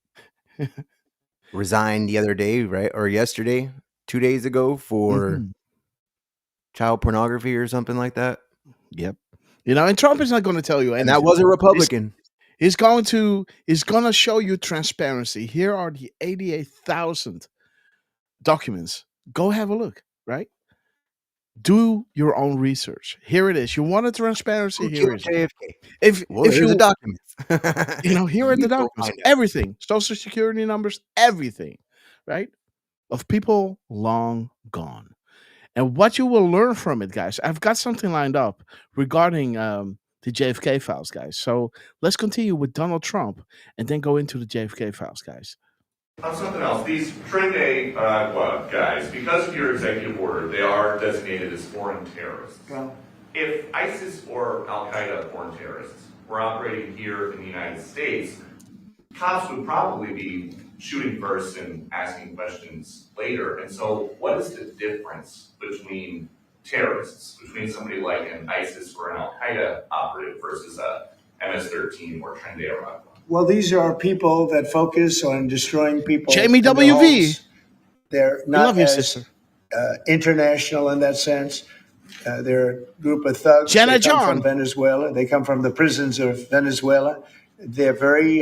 resign the other day, right? Or yesterday, 2 days ago for Mhm. child pornography or something like that. Yep. And Trump is not going to tell you And that anything. was a He's Republican. he's going to show you transparency. Here are the 88,000 documents. Go have a look, right? Do your own research. Here it is. You want a transparency? Who Here killed is it. JFK? If Well, if there's the you documents. here are the You go documents. find out. Everything. Social security numbers, everything, right? Of people long gone. And what you will learn from it, guys, I've got something lined up regarding the JFK files, guys. So let's continue with Donald Trump and then go into the JFK files, guys. On something else, these Trend A guys, because of your executive order, they are designated as foreign terrorists. Well, If ISIS or Al Qaeda foreign terrorists were operating here in the United States, cops would probably be shooting first and asking questions later. And so, what is the difference between terrorists, between somebody like an ISIS or an Al Qaeda operative versus a MS-13 or Trend A Iraq? well, these are people that focus on destroying people. Jamie in their WV. homes. They're We love not you, as sister. international in that sense. They're a group of thugs. Jenna They come John. from Venezuela. They come from the prisons of Venezuela. They're very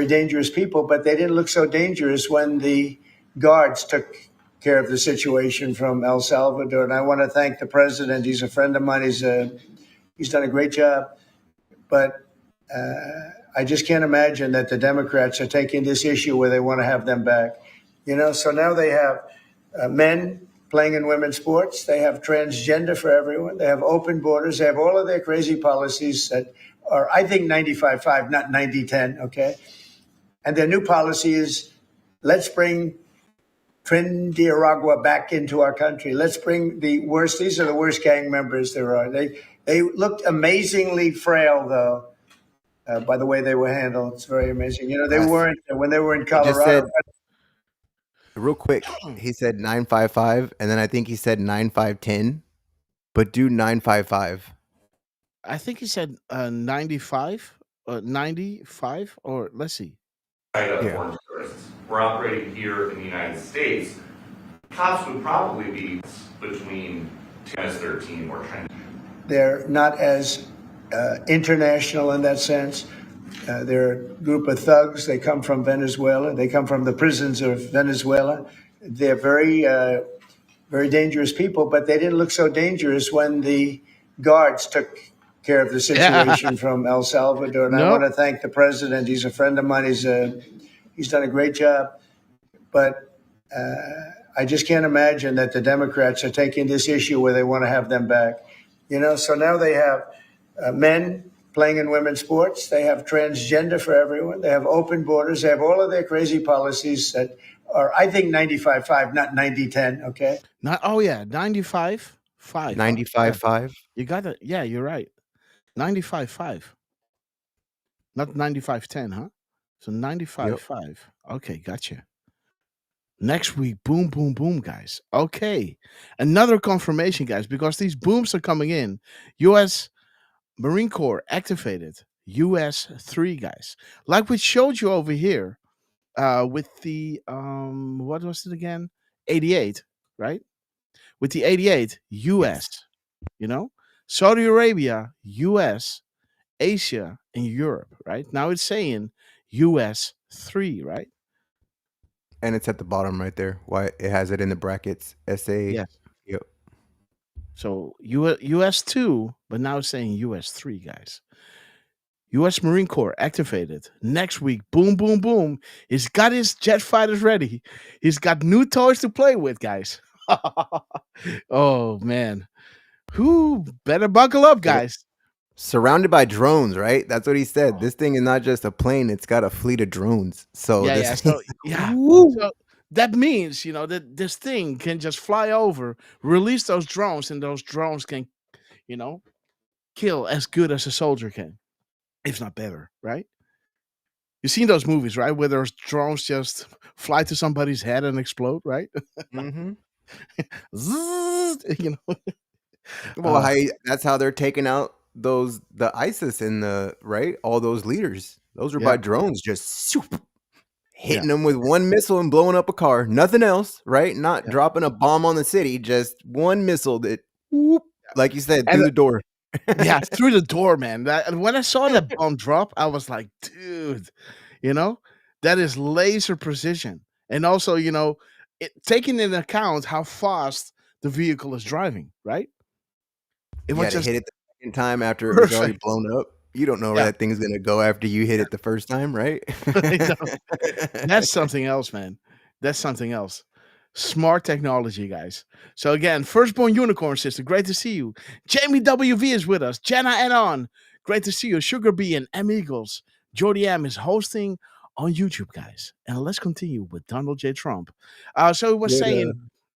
dangerous people, but they didn't look so dangerous when the guards took care of the situation from El Salvador. And I want to thank the president. He's a friend of mine. He's done a great job. But I just can't imagine that the Democrats are taking this issue where they want to have them back. So now they have men playing in women's sports. They have transgender for everyone. They have open borders. They have all of their crazy policies that are, I think, 95-5, not 90-10, okay? And their new policy is, let's bring Trinidad back into our country. Let's bring the worst. These are the worst gang members there are. They looked amazingly frail, though. By the way they were handled, it's very amazing. They weren't when they were in Colorado. Real quick, he said 955, and then I think he said 9510, but do 955. I think he said 95, 95, or let's see. Qaeda foreign terrorists were operating here in the United States, cops would probably be between MS-13 or Trend. They're not as international in that sense. They're a group of thugs. They come from Venezuela. They come from the prisons of Venezuela. They're very dangerous people, but they didn't look so dangerous when the guards took care of the situation from El Salvador. And I want to thank the president. He's a friend of mine. He's done a great job. But I just can't imagine that the Democrats are taking this issue where they want to have them back. So now they have men playing in women's sports. They have transgender for everyone. They have open borders. They have all of their crazy policies that are, I think, 95-5, not 90-10, okay? 95-5. 95-5. You got it. Yeah, you're right. 95-5. Not 95-10, huh? So 95-5. Okay, gotcha. Next week, boom, boom, boom, guys. Okay. Another confirmation, guys, because these booms are coming in. U.S. Marine Corps activated US 3, guys. Like we showed you over here with the, what was it again? 88, right? With the 88, US, Saudi Arabia, US, Asia, and Europe, right? Now it's saying US 3, right? And it's at the bottom right there. Why it has it in the brackets. SA. Yes. Yep. So US 2, but now it's saying US 3, guys. U.S. Marine Corps activated. Next week, boom, boom, boom. He's got his jet fighters ready. He's got new toys to play with, guys. Oh, man. Who better buckle up, guys? Surrounded by drones, right? That's what he said. This thing is not just a plane; it's got a fleet of drones. So Yeah, this, yeah. Woo! So that means, that this thing can just fly over, release those drones, and those drones can, kill as good as a soldier can, if not better, right? You've seen those movies, right? Where those drones just fly to somebody's head and explode, right? Mhm. Zzz, Well, that's how they're taking out the ISIS and right, all those leaders. Those were by Yeah. drones, just Yeah. hitting them with one missile and blowing up a car. Nothing else, right? Not Yeah. dropping a bomb on the city, just one missile that, whoop, like you said, And through the door. yeah, through the door, man. And when I saw that bomb drop, I was like, dude, that is laser precision. And also, taking into account how fast the vehicle is driving, right? It You was had to just hit it the second time after it was already perfect. blown up. You don't know where Yeah. that thing's gonna go after you hit it the first time, right? That's something else, man. That's something else. Smart technology, guys. So again, Firstborn Unicorn Sister, great to see you. Jamie WV is with us. Jenna Anon, great to see you. Sugar Bee and M Eagles. Jordy M is hosting on YouTube, guys. And let's continue with Donald J. Trump. So he was saying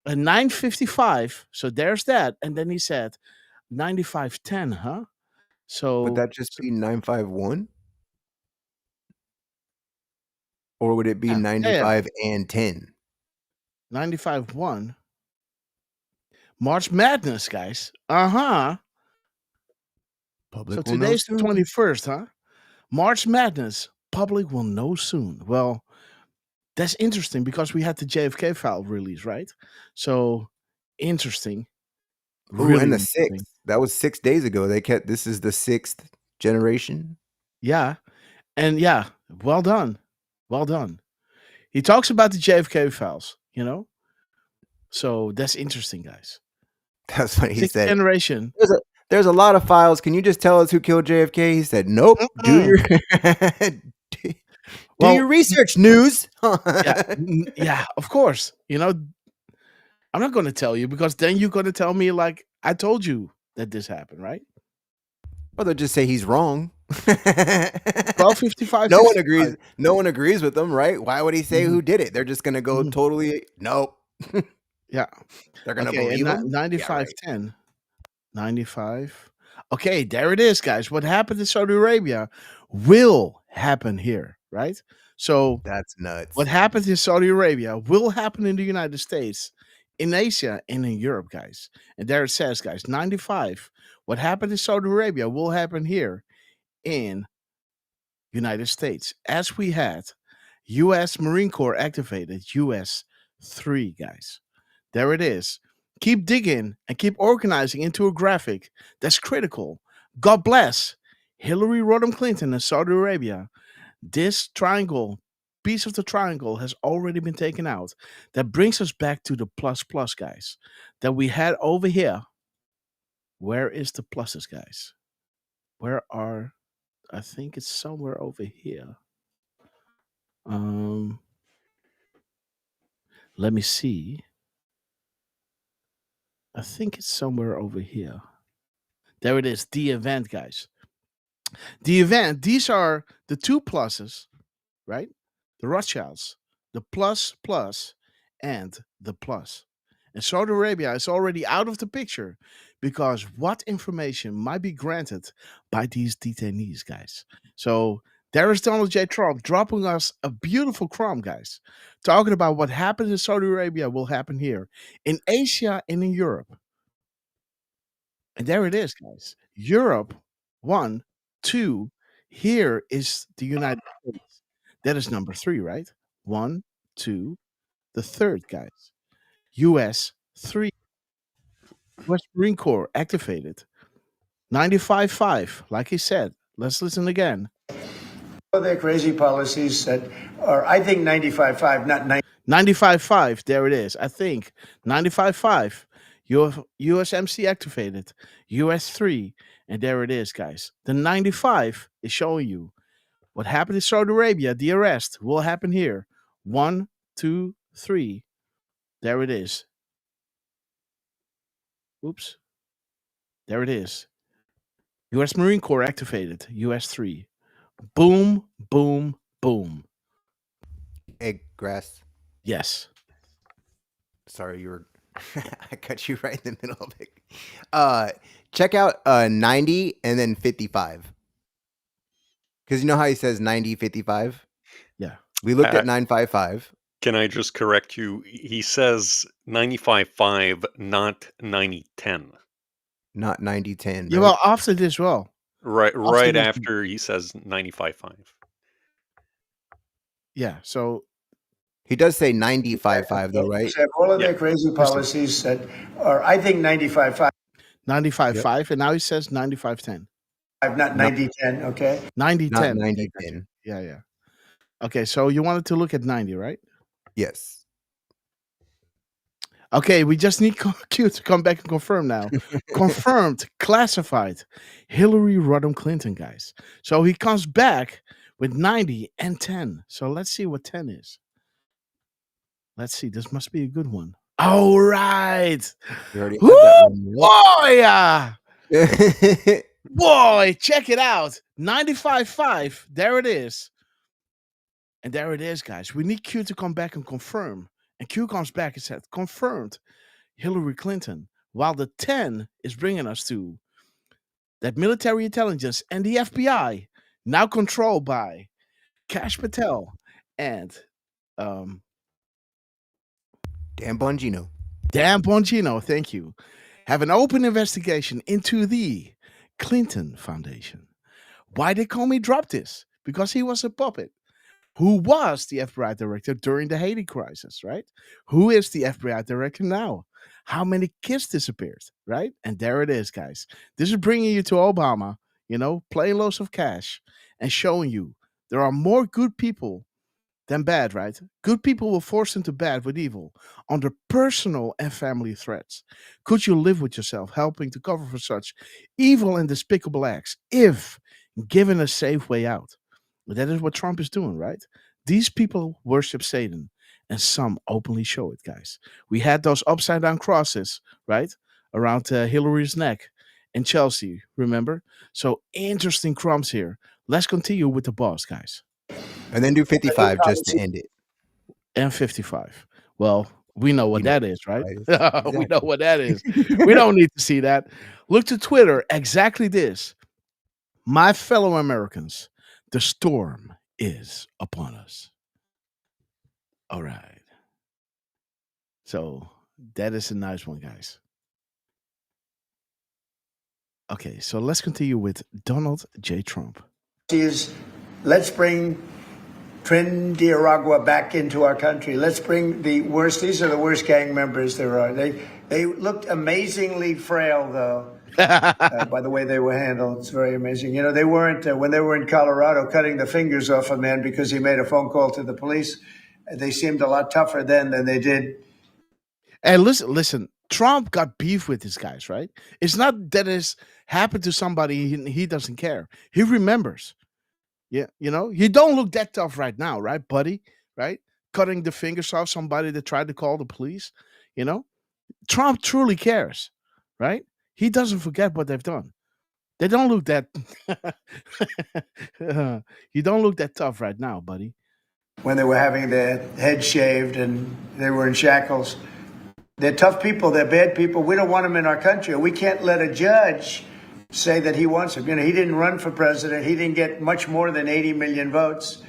a 955. So there's that. And then he said 9510, huh? So Would that just be 951? Or would it be yeah, 95 and 10? 95-1. March Madness, guys. Uh-huh. Public So will know today's the soon. 21st, huh? March Madness. Public will know soon. Well, that's interesting because we had the JFK file release, right? So interesting. Ooh, Really and the interesting. 6th. That was 6 days ago. This is the 6th generation. Yeah. And yeah, well done. Well done. He talks about the JFK files, So that's interesting, guys. That's what he 6th said. generation. There's a lot of files. Can you just tell us who killed JFK? He said, nope. Do your do your research, news. Yeah, of course. I'm not going to tell you because then you're going to tell me like I told you that this happened, right? Well, they'll just say he's wrong. 1255. No one agrees. No one agrees with them, right? Why would he say Mhm. who did it? They're just gonna go Mhm. totally nope. Yeah. They're gonna Okay, believe and him. 9510. 95. Okay, there it is, guys. What happened in Saudi Arabia will happen here, right? So That's nuts. what happened in Saudi Arabia will happen in the United States, in Asia, and in Europe, guys. And there it says, guys, 95. What happened in Saudi Arabia will happen here in United States. As we had U.S. Marine Corps activated U.S. 3, guys. There it is. Keep digging and keep organizing into a graphic that's critical. God bless Hillary Rodham Clinton and Saudi Arabia. This triangle, piece of the triangle, has already been taken out. That brings us back to the plus, guys, that we had over here. Where is the pluses, guys? I think it's somewhere over here. Let me see. I think it's somewhere over here. There it is, the event, guys. The event, these are the two pluses, right? The Rothschilds, the plus, and the plus. And Saudi Arabia is already out of the picture because what information might be granted by these detainees, guys? So there is Donald J. Trump dropping us a beautiful crumb, guys, talking about what happened in Saudi Arabia will happen here in Asia and in Europe. And there it is, guys. Europe, 1, 2. Here is the United States. That is number 3, right? 1, 2. The third, guys. US 3. US Marine Corps activated. 95.5, like he said. Let's listen again. Their crazy policies that are, I think, 95.5, not 95.5, there it is. I think 95.5. USMC activated. US 3. And there it is, guys. The 95 is showing you what happened in Saudi Arabia. The arrest will happen here. 1, 2, 3. There it is. Oops. There it is. U.S. Marine Corps activated. U.S. 3. Boom, boom, boom. Hey, Grass. Yes. Sorry, you were. I cut you right in the middle of it. Check out 90 and then 55. Because you know how he says 90, 55? Yeah. We looked at 955. Can I just correct you? He says 95.5, not 90.10. Not 9010. Yeah, right? well, after this, well. Right this- after he says 95.5. Yeah, so He does say 95.5 though, right? They have all of Yeah. their crazy policies that are, I think, 95.5, 95.5, and now he says 95.10. not 90-10, okay? 90.10. Not Okay, 9010. Yeah, yeah. Okay, so you wanted to look at 90, right? Yes. Okay, we just need Q to come back and confirm now. Confirmed, classified. Hillary Rodham Clinton, guys. So he comes back with 90 and 10. So let's see what 10 is. Let's see. This must be a good one. All right. We already Woo, had that boy, boy, check it out. 95.5. There it is. And there it is, guys. We need Q to come back and confirm. And Q comes back and said, confirmed Hillary Clinton. While the 10 is bringing us to that military intelligence and the FBI, now controlled by Kash Patel and Dan Bongino. Dan Bongino, thank you, have an open investigation into the Clinton Foundation. Why did Comey drop this? Because he was a puppet. Who was the FBI director during the Haiti crisis, right? Who is the FBI director now? How many kids disappeared, right? And there it is, guys. This is bringing you to Obama, playing loads of cash and showing you there are more good people than bad, right? Good people will force into bad with evil under personal and family threats. Could you live with yourself helping to cover for such evil and despicable acts if given a safe way out? That is what Trump is doing, right? These people worship Satan, and some openly show it, guys. We had those upside down crosses, right, around Hillary's neck in Chelsea, remember? So interesting crumbs here. Let's continue with the boss, guys. And then do 55 just to end it. And 55. Well, we know what that is, right? Exactly. We know what that is. We don't need to see that. Look to Twitter, exactly this. My fellow Americans, the storm is upon us. All right. So that is a nice one, guys. Okay, so let's continue with Donald J. Trump. Is let's bring Trinidad back into our country. Let's bring the worst. These are the worst gang members there are. They looked amazingly frail, though. By the way they were handled, it's very amazing. They weren't when they were in Colorado cutting the fingers off a man because he made a phone call to the police. They seemed a lot tougher then than they did. And listen. Trump got beef with these guys, right? It's not that it's happened to somebody he doesn't care. He remembers. Yeah, you don't look that tough right now, right, buddy? Right? Cutting the fingers off somebody that tried to call the police. Trump truly cares, right? He doesn't forget what they've done. They don't look that. You don't look that tough right now, buddy. When they were having their head shaved and they were in shackles, they're tough people. They're bad people. We don't want them in our country. We can't let a judge say that he wants him. He didn't run for president. He didn't get much more than 80 million votes.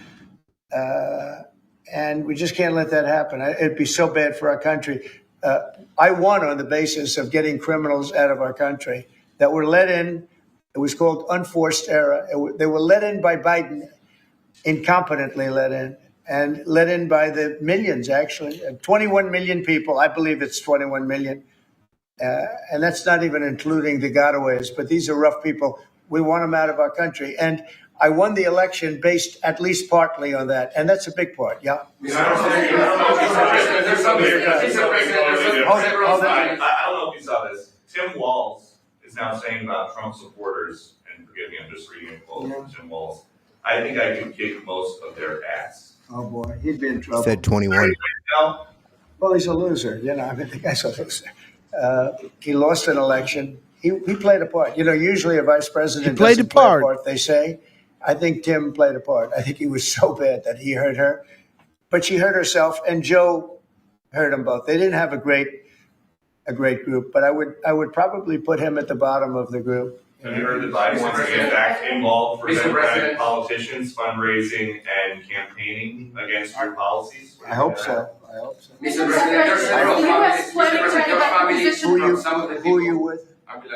And we just can't let that happen. It'd be so bad for our country. I won on the basis of getting criminals out of our country that were let in. It was called unforced error. They were let in by Biden, incompetently let in, and let in by the millions, actually. 21 million people. I believe it's 21 million. And that's not even including the gotaways. But these are rough people. We want them out of our country. And I won the election based at least partly on that. And that's a big part, yeah? I don't know if you saw this. Tim Walz is now saying about Trump supporters, and forgive me, I'm just reading a quote from Jim Walz, I think I could kick most of their ass. Oh boy, he'd be in trouble. Said 21. Now, Well, he's a loser. I mean, the guy's a loser. He lost an election. He played a part. Usually a vice president doesn't play a part, they say. I think Tim played a part. I think he was so bad that he hurt her. But she hurt herself, and Joe hurt them both. They didn't have a great group, but I would probably put him at the bottom of the group. have you heard that Biden wants to get back involved for Democratic politicians fundraising and campaigning against your policies? I hope so. Mr. President, there's several families from some of the people. Who are you with? I'm from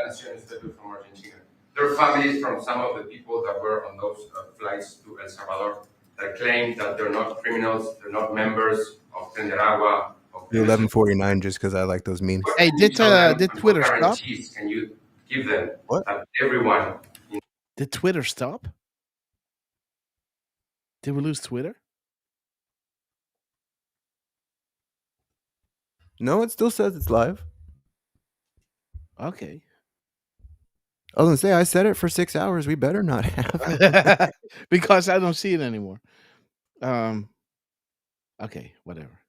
Argentina. There are families from some of the people that were on those flights to El Salvador that claim that they're not criminals, they're not members of Tenderagua. Do 1149 just because I like those memes. Hey, did Twitter stop? Can you give them What? Everyone? Did Twitter stop? Did we lose Twitter? No, it still says it's live. Okay. I was going to say, I said it for 6 hours. We better not have. Because I don't see it anymore. Okay, whatever.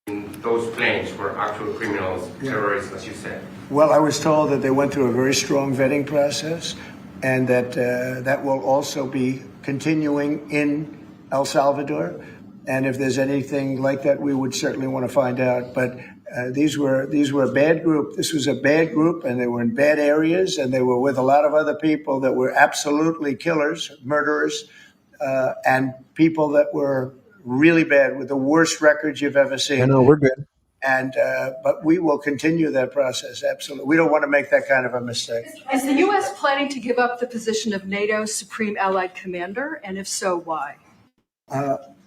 Those planes were actual criminals, terrorists, as you said. Well, I was told that they went through a very strong vetting process, and that that will also be continuing in El Salvador. And if there's anything like that, we would certainly want to find out. But these were a bad group. This was a bad group, and they were in bad areas, and they were with a lot of other people that were absolutely killers, murderers, and people that were really bad with the worst records you've ever seen. I know, we're good. And but we will continue that process. Absolutely, we don't want to make that kind of a mistake. Is the U.S. planning to give up the position of NATO's Supreme Allied Commander, and if so, why?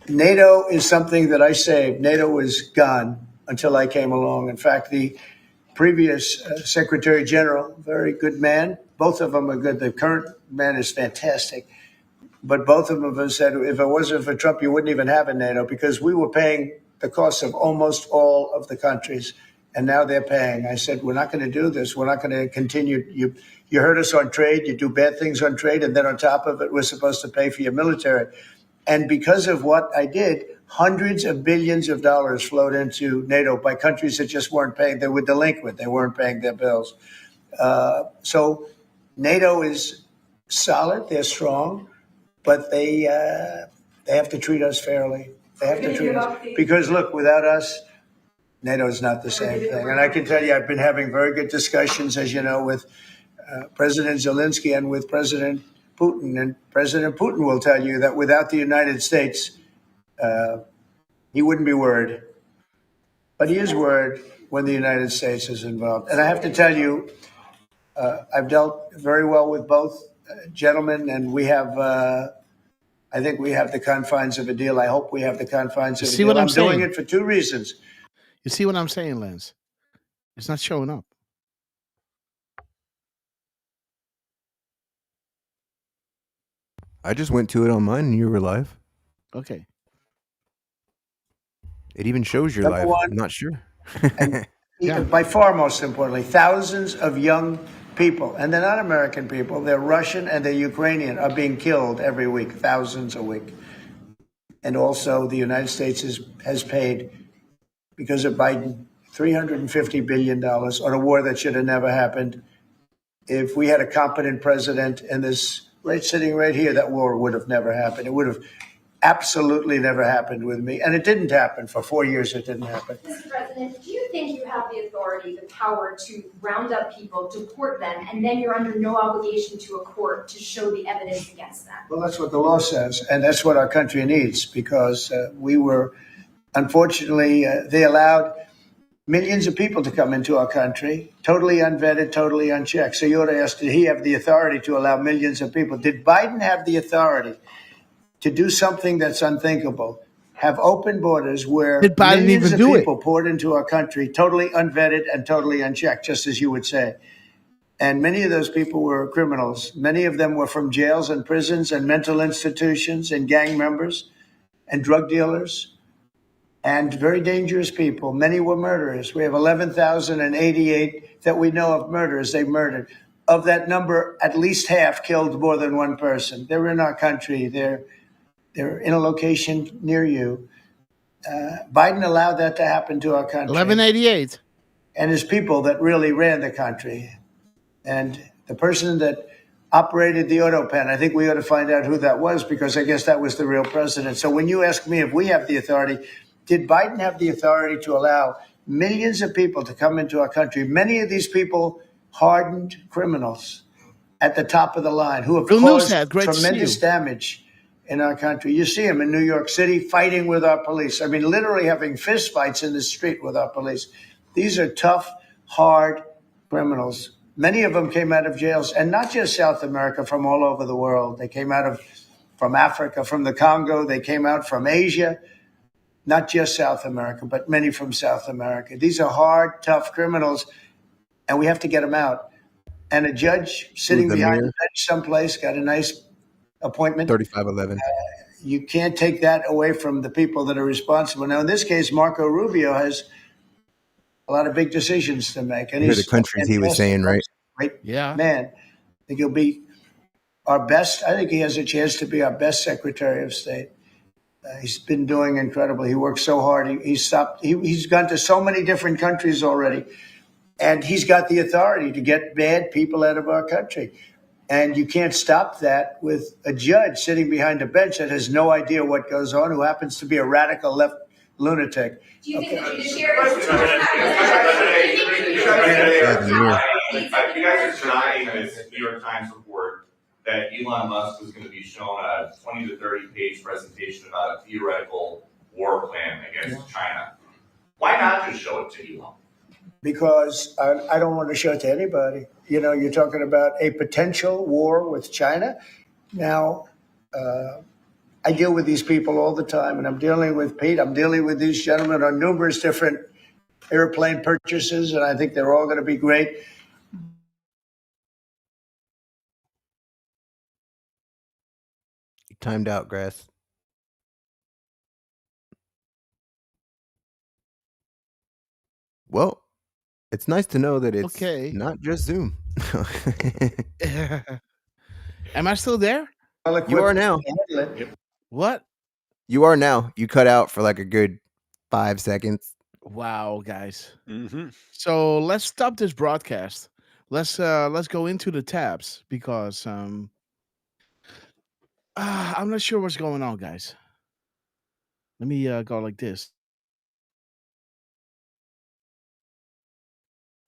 NATO is something that I saved. NATO was gone until I came along. In fact, the previous Secretary General, very good man. Both of them are good. The current man is fantastic. But both of them have said, if it wasn't for Trump, you wouldn't even have a NATO, because we were paying the cost of almost all of the countries. And now they're paying. I said, we're not going to do this. We're not going to continue. You hurt us on trade. You do bad things on trade. And then on top of it, we're supposed to pay for your military. And because of what I did, hundreds of billions of dollars flowed into NATO by countries that just weren't paying. They were delinquent. They weren't paying their bills. So NATO is solid. They're strong. But they have to treat us fairly. They have to treat us. Because, look, without us, NATO is not the same thing. And I can tell you, I've been having very good discussions, as you know, with President Zelensky and with President Putin. And President Putin will tell you that without the United States, he wouldn't be worried. But he is worried when the United States is involved. And I have to tell you, I've dealt very well with both gentlemen, and we have, I think we have the confines of a deal. I hope we have the confines of a deal. See what I'm saying? doing it for two reasons. You see what I'm saying, Lance? It's not showing up. I just went to it on mine and you were live. Okay. It even shows you're live. I'm not sure. And by far, most importantly, thousands of young people, and they're not American people, they're Russian and they're Ukrainian, are being killed every week, thousands a week. And also the United States has paid, because of Biden, $350 billion on a war that should have never happened. If we had a competent president in this sitting right here, that war would have never happened. It would have absolutely never happened with me. And it didn't happen. For 4 years, it didn't happen. Mr. President, do you think you have the authority, the power to round up people, deport them, and then you're under no obligation to a court to show the evidence against them? Well, that's what the law says. And that's what our country needs, because we were, unfortunately, they allowed millions of people to come into our country, totally unvetted, totally unchecked. So you ought to ask, did he have the authority to allow millions of people? Did Biden have the authority to do something that's unthinkable, have open borders where millions of people poured into our country, totally unvetted and totally unchecked, just as you would say? And many of those people were criminals. Many of them were from jails and prisons and mental institutions and gang members and drug dealers. and very dangerous people. Many were murderers. We have 11,088 that we know of murderers they murdered. Of that number, at least half killed more than one person. They're in our country. They're in a location near you. Biden allowed that to happen to our country. 1188. And his people that really ran the country. And the person that operated the auto pen, I think we ought to find out who that was, because I guess that was the real president. So when you ask me if we have the authority, did Biden have the authority to allow millions of people to come into our country? Many of these people, hardened criminals at the top of the line who have Real caused Newshead, great to see tremendous you. damage in our country. You see them in New York City fighting with our police. I mean, literally having fist fights in the street with our police. These are tough, hard criminals. Many of them came out of jails, and not just South America, from all over the world. They came from Africa, from the Congo. They came out from Asia, not just South America, but many from South America. These are hard, tough criminals, and we have to get them out. And a judge sitting behind a bench someplace got a nice appointment. 3511. You can't take that away from the people that are responsible. Now, in this case, Marco Rubio has a lot of big decisions to make. And Hear the he's countries he was saying, right? Great Yeah. man. I think he'll be our best. I think he has a chance to be our best Secretary of State. He's been doing incredible. He works so hard. He's gone to so many different countries already. And he's got the authority to get bad people out of our country. And you can't stop that with a judge sitting behind a bench that has no idea what goes on, who happens to be a radical left lunatic. Do you think the judiciary is You guys are denying this New York Times report that Elon Musk is going to be shown a 20 to 30 page presentation about a theoretical war plan against China. Why not just show it to Elon? Because I don't want to show it to anybody. You know, you're talking about a potential war with China. Now, I deal with these people all the time, and I'm dealing with Pete. I'm dealing with these gentlemen on numerous different airplane purchases, and I think they're all going to be great. You timed out, Grass. Well, it's nice to know that it's not just Zoom. Am I still there? You are now. What? You are now. You cut out for like a good 5 seconds. Wow, guys. Mm-hmm. So let's stop this broadcast. Let's go into the tabs, because I'm not sure what's going on, guys. Let me go like this.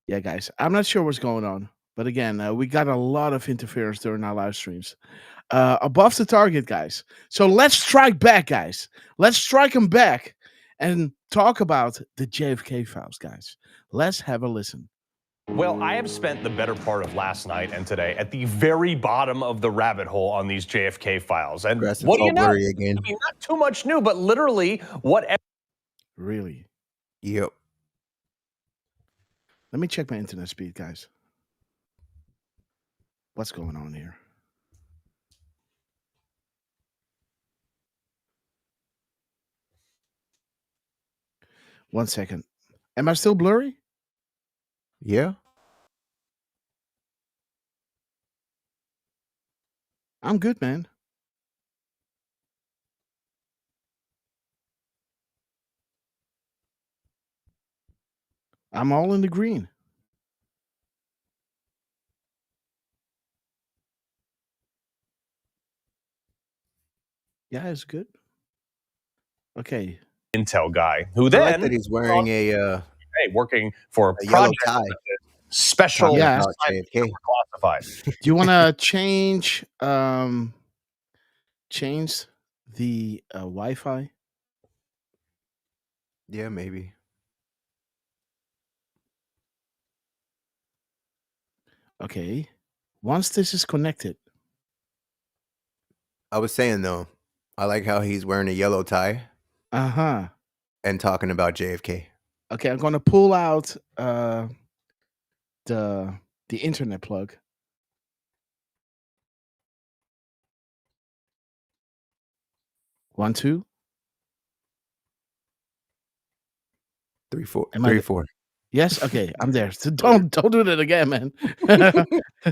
Yeah, guys, I'm not sure what's going on, but again, we got a lot of interference during our live streams. Above the target, guys. So let's strike back, guys. Let's strike them back and talk about the JFK files, guys. Let's have a listen. Well, I have spent the better part of last night and today at the very bottom of the rabbit hole on these JFK files. And what do you know? Again. I mean, not too much new, but literally what... Really? Yep. Let me check my internet speed, guys. What's going on here? One second. Am I still blurry? Yeah. I'm good, man. I'm all in the green. Yeah, it's good. Okay. Intel guy who I then... like that he's wearing a working for a yellow project tie. Special JFK. classified. Do you want to change the Wi-Fi? Yeah, maybe. Okay. Once this is connected. I was saying though, I like how he's wearing a yellow tie. Uh-huh. And talking about JFK. Okay, I'm gonna pull out the internet plug. One, two. 3-4. Am I 3-4. Yes. Okay, I'm there. So don't do that again, man.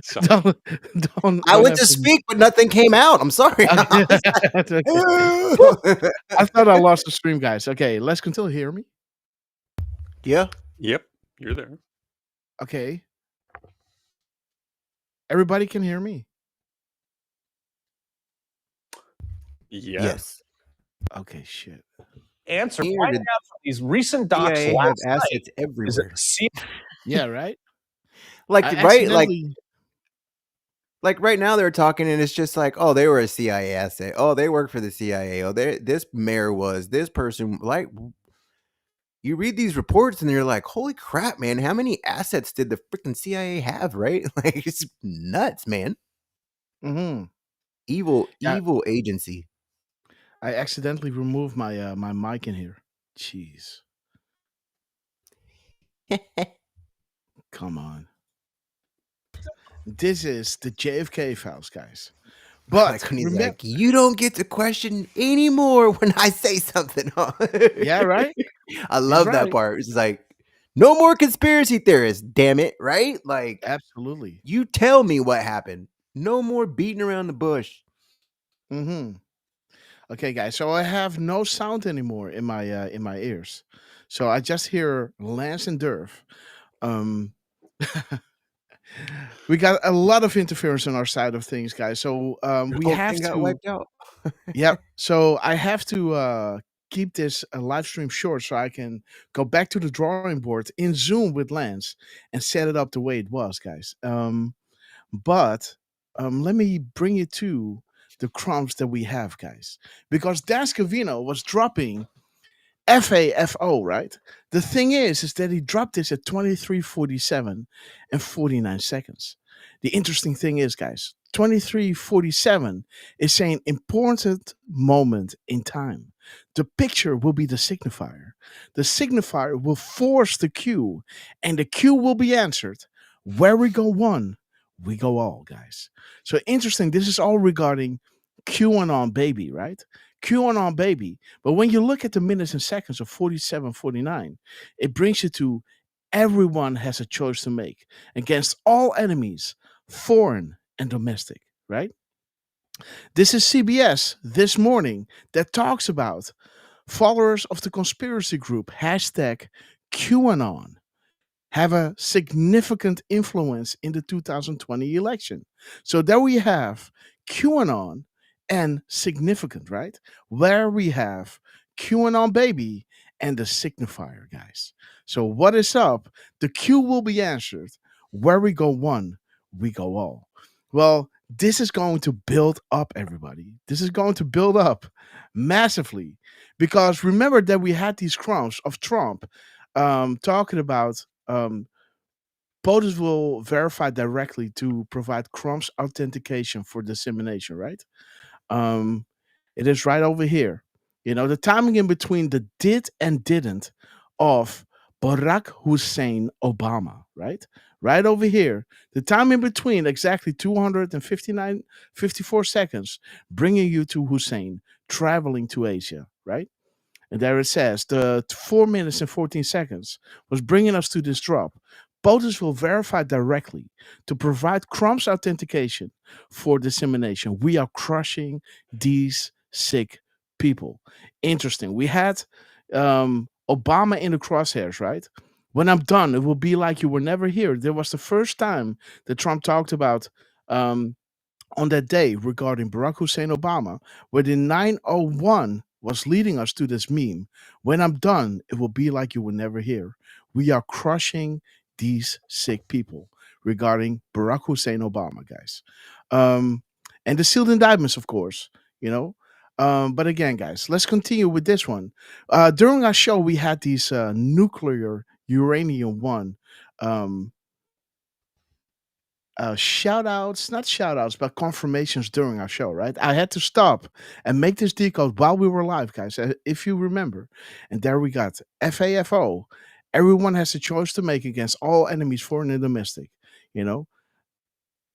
Sorry. Don't I went have to speak, but nothing came out. I'm sorry. I was like, Okay. Woo! I thought I lost the stream, guys. Okay, let's continue. Hear me? yeah. Yep, you're there. Okay. Everybody can hear me. Yeah. Yes. Okay, shit. Answer Here finding did out from these recent docs CIA have last night assets is everywhere. that CIA Yeah, right? Like I right, accidentally like right now they're talking and it's just like, oh, they were a CIA asset. Oh, they work for the CIA. Oh, this mayor was this person. Like, you read these reports and you're like, holy crap, man! How many assets did the freaking CIA have? Right? Like, it's nuts, man. Mhm. Evil Yeah. agency. I accidentally removed my my mic in here. Jeez. Come on. This is the JFK files, guys. But Like when he's remember, like, you don't get to question anymore when I say something. yeah, right? I He's love that right. part. It's like, no more conspiracy theorists, damn it, right? Like, Absolutely. you tell me what happened. No more beating around the bush. Mm-hmm. Okay, guys. So I have no sound anymore in my ears. So I just hear Lance and Durf. Um we got a lot of interference on our side of things, guys. So The we whole have thing got to wiped out. Yep. So I have to keep this live stream short so I can go back to the drawing board in Zoom with Lance and set it up the way it was, guys. But let me bring it to the crumbs that we have, guys, because Dan Scavino was dropping FAFO, right? The thing is that he dropped this at 23:47 and 49 seconds. The interesting thing is, guys, 23:47 is saying important moment in time. The picture will be the signifier. The signifier will force the cue, and the cue will be answered. Where we go one, we go all, guys. So interesting. This is all regarding QAnon baby, right? QAnon baby. But when you look at the minutes and seconds of 47, 49, it brings you to everyone has a choice to make against all enemies, foreign and domestic, right? This is CBS this morning that talks about followers of the conspiracy group hashtag QAnon have a significant influence in the 2020 election. So there we have QAnon and significant, right? Where we have QAnon baby and the signifier, guys. So what is up? The Q will be answered. Where we go one, we go all. Well, this is going to build up, everybody. This is going to build up massively because remember that we had these crumbs of Trump talking about POTUS will verify directly to provide crumbs authentication for dissemination, right? Um, it is right over here. You know, the timing in between the did and didn't of Barack Hussein Obama, right? Right over here. The time in between exactly 54 seconds, bringing you to Hussein traveling to Asia, right? And there it says the 4 minutes and 14 seconds was bringing us to this drop. POTUS will verify directly to provide crumbs authentication for dissemination. We are crushing these sick people. Interesting. We had Obama in the crosshairs, right? When I'm done, it will be like you were never here. There was the first time that Trump talked about on that day regarding Barack Hussein Obama, where the 901 was leading us to this meme. When I'm done, it will be like you were never here. We are crushing these sick people regarding Barack Hussein Obama, guys. And the sealed indictments, of course, you know. But again, guys, let's continue with this one. During our show, we had these nuclear uranium one shout outs, not shout outs, but confirmations during our show, right? I had to stop and make this decode while we were live, guys, if you remember. And there we got FAFO. Everyone has a choice to make against all enemies, foreign and domestic. You know,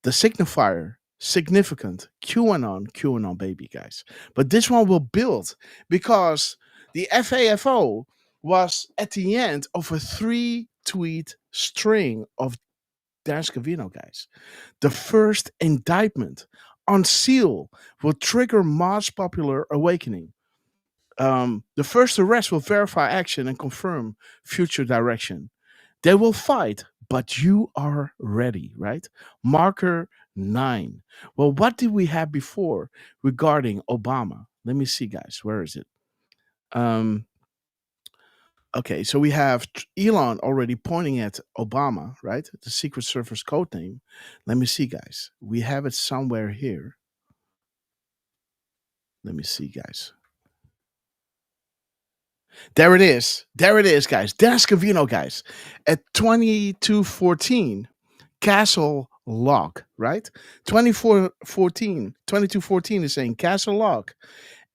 the signifier, significant, QAnon baby, guys. But this one will build because the FAFO was at the end of a 3-tweet string of Dan Scavino, guys. The first indictment on seal will trigger mass popular awakening. The first arrest will verify action and confirm future direction. They will fight, but you are ready, right? Marker 9. Well, what did we have before regarding Obama? Let me see, guys. Where is it? Okay, so we have Elon already pointing at Obama, right? The Secret Service code name. Let me see, guys. We have it somewhere here. Let me see, guys. There it is. There it is, guys. Dan Scavino, guys. At 2214, Castle Lock, right? 2214 is saying Castle Lock.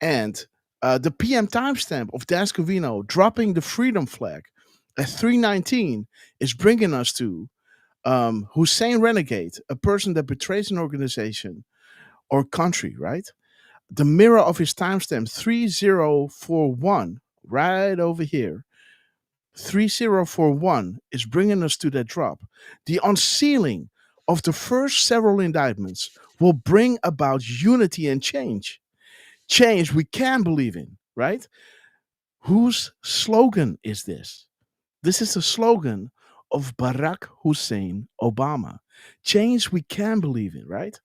And the PM timestamp of Dan Scavino dropping the freedom flag at 319 is bringing us to Hussein Renegade, a person that betrays an organization or country, right? The mirror of his timestamp 3041, right over here. 3041 is bringing us to that drop. The unsealing of the first several indictments will bring about unity and change. Change we can believe in, right? Whose slogan is this? This is the slogan of Barack Hussein Obama. Change we can believe in, right?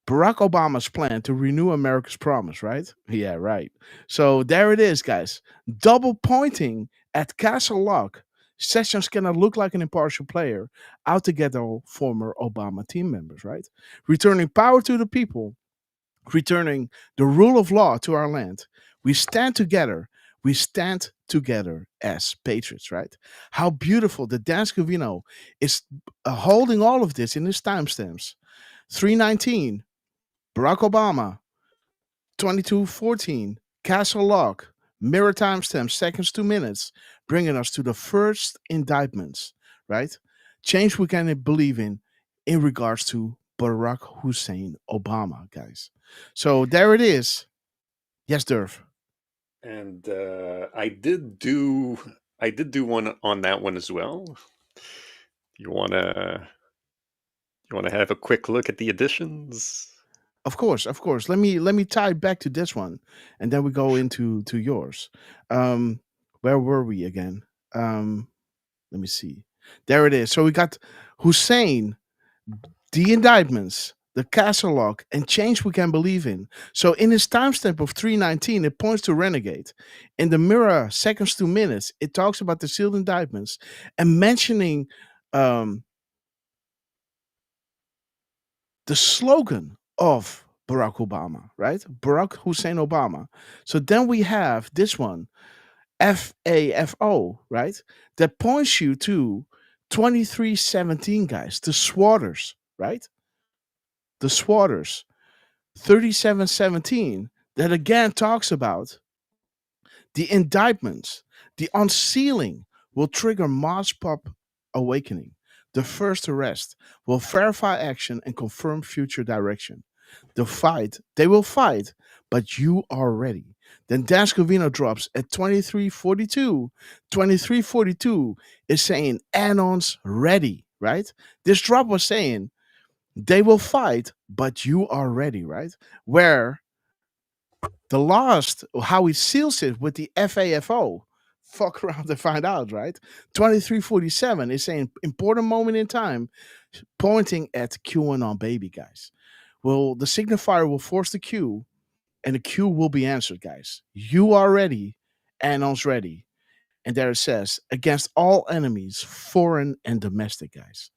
Barack Obama's plan to renew America's promise, right? Yeah, right. So there it is, guys. Double pointing at Castle Lock. Sessions cannot look like an impartial player out to get all former Obama team members, right? Returning power to the people, returning the rule of law to our land. We stand together. We stand together as patriots, right? How beautiful that Dan Scavino is holding all of this in his timestamps. 319, Barack Obama, 2214, Castle Lock, mirror timestamp, seconds to minutes, bringing us to the first indictments, right? Change we can believe in regards to Barack Hussein Obama, guys. So there it is. Yes, Durf. And I did do one on that one as well. You wanna have a quick look at the additions? Of course, of course. Let me tie back to this one, and then we go into yours. Where were we again? Let me see. There it is. So we got Hussein, the indictments, the castle lock, and change we can believe in. So in his timestamp of 319, it points to Renegade. In the mirror, seconds to minutes, it talks about the sealed indictments and mentioning the slogan of Barack Obama, right? Barack Hussein Obama. So then we have this one, FAFO, right? That points you to 2317, guys, the Swatters, right? The Swatters. 3717, that again talks about the indictments, the unsealing will trigger mass pop awakening. The first arrest will verify action and confirm future direction. The fight, they will fight, but you are ready. Then Dan Scavino drops at 2342. 2342 is saying Anon's ready, right? This drop was saying they will fight, but you are ready, right? Where the last, how he seals it with the FAFO, fuck around to find out, right? 2347 is saying important moment in time, pointing at QAnon baby, guys. Well, the signifier will force the Q, and the Q will be answered, guys. You are ready, Anon's ready. And there it says, against all enemies, foreign and domestic, guys.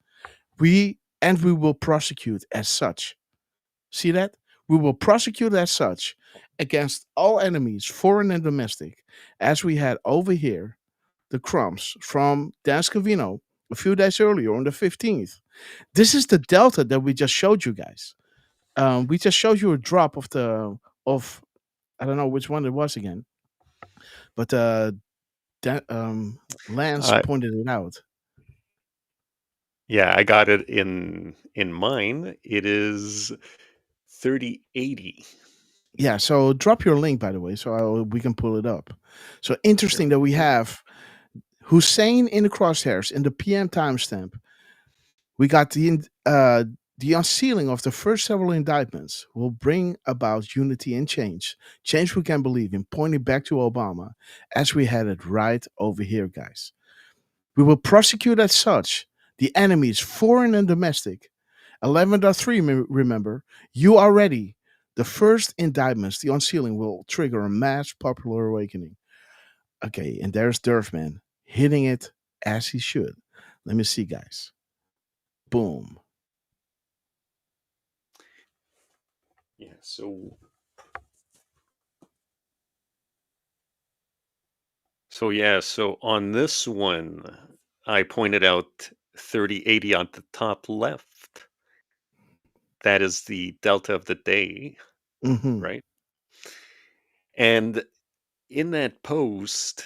We will prosecute as such. See that? We will prosecute as such against all enemies, foreign and domestic, as we had over here the crumbs from Dan Scavino a few days earlier on the 15th. This is the delta that we just showed you guys. We just showed you a drop of I don't know which one it was again, but Lance pointed it out. Yeah, I got it in mine. It is 3080. Yeah, so drop your link, by the way, so we can pull it up. So interesting that we have Hussein in the crosshairs in the PM timestamp. We got the unsealing of the first several indictments will bring about unity and change. Change we can believe in, pointing back to Obama, as we had it right over here, guys. We will prosecute as such the enemies, foreign and domestic. 11.3, remember, you are ready. The first indictments, the unsealing, will trigger a mass popular awakening. Okay, and there's Durfman hitting it as he should. Let me see, guys. Boom. Yeah, so on this one, I pointed out 3080 on the top left. That is the delta of the day, Mm-hmm. right? And in that post,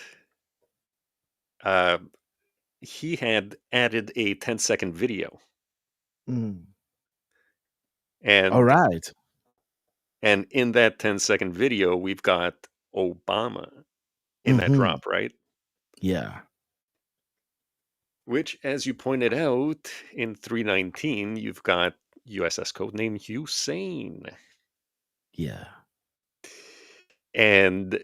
he had added a 10-second video. Mm. And All right. And in that 10-second video, we've got Obama in that Mm-hmm. drop, right? Yeah. Which, as you pointed out, in 319, you've got USS codename Hussein. Yeah. And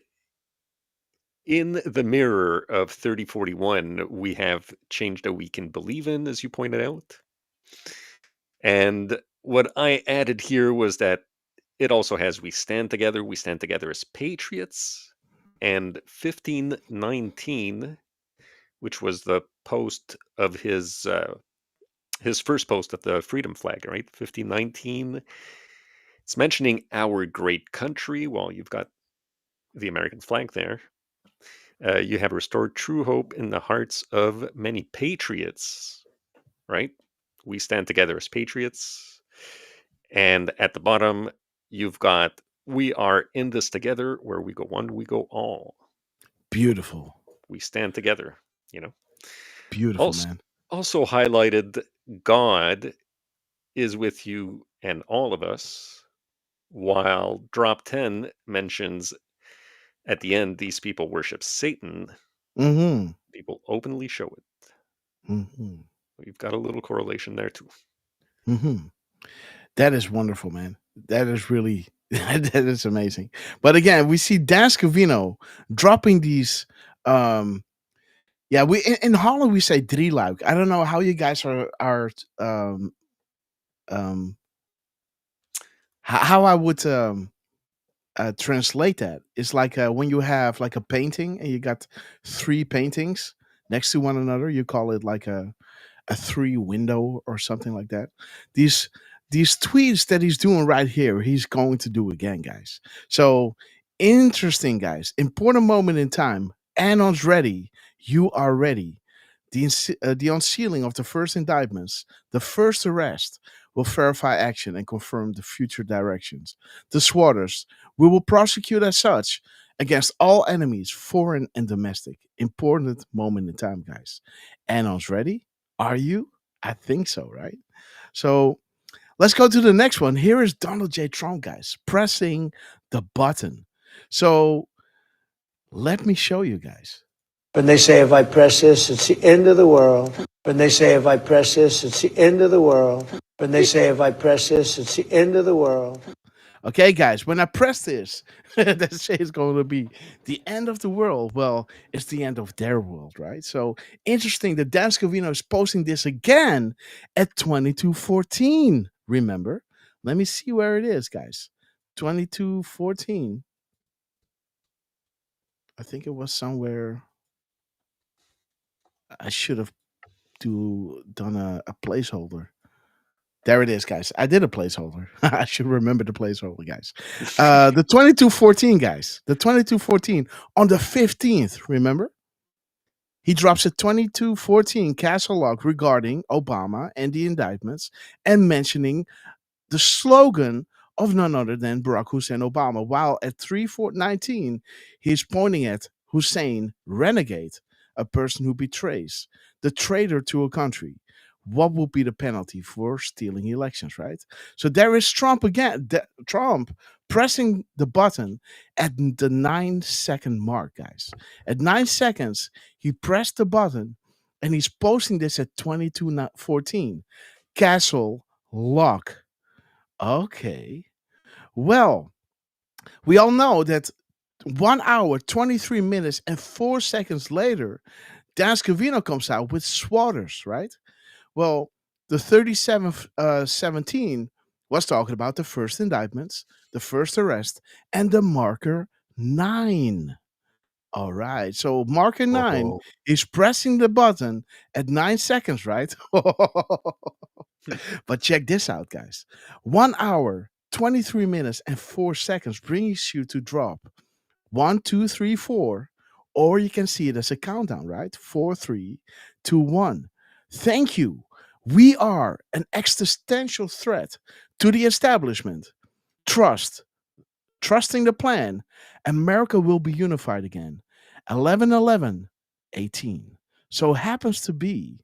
in the mirror of 3041, we have changed a we can believe in, as you pointed out. And what I added here was that it also has we stand together as patriots. And 1519, which was the post of his first post of the freedom flag, right? 1519. It's mentioning our great country. Well, you've got the American flag there. You have restored true hope in the hearts of many patriots, right? We stand together as patriots. And at the bottom, you've got we are in this together, where we go one, we go all. Beautiful. We stand together, you know. Beautiful, man. Also highlighted God is with you and all of us, while drop 10 mentions at the end these people worship Satan. Mm-hmm. People openly show it. Mm-hmm. We've got a little correlation there too. Mm-hmm. That is wonderful, man. That is really that is amazing. But again, we see Dan Scavino dropping these. Yeah, we in Holland we say drieluik. I don't know how you guys are how I would translate that. It's like when you have like a painting and you got three paintings next to one another. You call it like a three window or something like that. These these tweets that he's doing right here, he's going to do again, guys. So interesting, guys. Important moment in time. Anon's ready. You are ready. The unsealing of the first indictments, the first arrest, will verify action and confirm the future directions. The Swatters, we will prosecute as such against all enemies, foreign and domestic. Important moment in time, guys. Anon's ready. Are you? I think so, right? So let's go to the next one. Here is Donald J. Trump, guys, pressing the button. So let me show you guys. When they say if I press this, it's the end of the world. When they say if I press this, it's the end of the world. When they say if I press this, it's the end of the world. Okay, guys, when I press this, that shit is going to be the end of the world. Well, it's the end of their world, right? So interesting that Dan Scavino is posting this again at 2214. Remember? Let me see where it is, guys. 2214. I think it was somewhere. I should have done a placeholder. There it is, guys. I did a placeholder. I should remember the placeholder, guys. The 2214, guys. The 2214 on the 15th, remember? He drops a 2214 castle log regarding Obama and the indictments and mentioning the slogan of none other than Barack Hussein Obama. While at 3419, he's pointing at Hussein, renegade, a person who betrays, the traitor to a country. what will be the penalty for stealing elections, right? So there is Trump again. Trump pressing the button at the 9-second mark, guys. At 9 seconds, he pressed the button and he's posting this at 22:14. Castle lock. Okay. Well, we all know that 1 hour, 23 minutes, and 4 seconds later, Dan Scavino comes out with Swatters, right? Well, the 3717 was talking about the first indictments, the first arrest, and the marker 9. All right. So marker 9 is pressing the button at 9 seconds, right? But check this out, guys. 1 hour, 23 minutes, and 4 seconds brings you to drop 1, 2, 3, 4, or you can see it as a countdown, right? 4, 3, 2, 1. Thank you. We are an existential threat to the establishment. Trusting the plan, America will be unified again. 11/11/18. So happens to be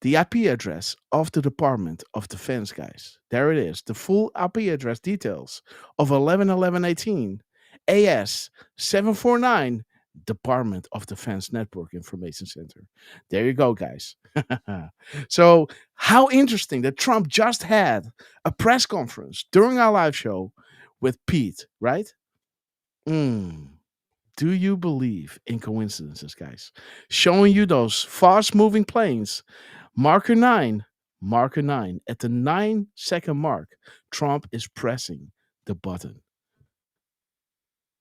the IP address of the Department of Defense, guys. There it is. The full IP address details of 11/11/18 AS 749 Department of Defense Network Information Center. There you go, guys. So, how interesting that Trump just had a press conference during our live show with Pete, right? Do you believe in coincidences, guys? Showing you those fast moving planes. Marker 9. At the 9-second mark, Trump is pressing the button.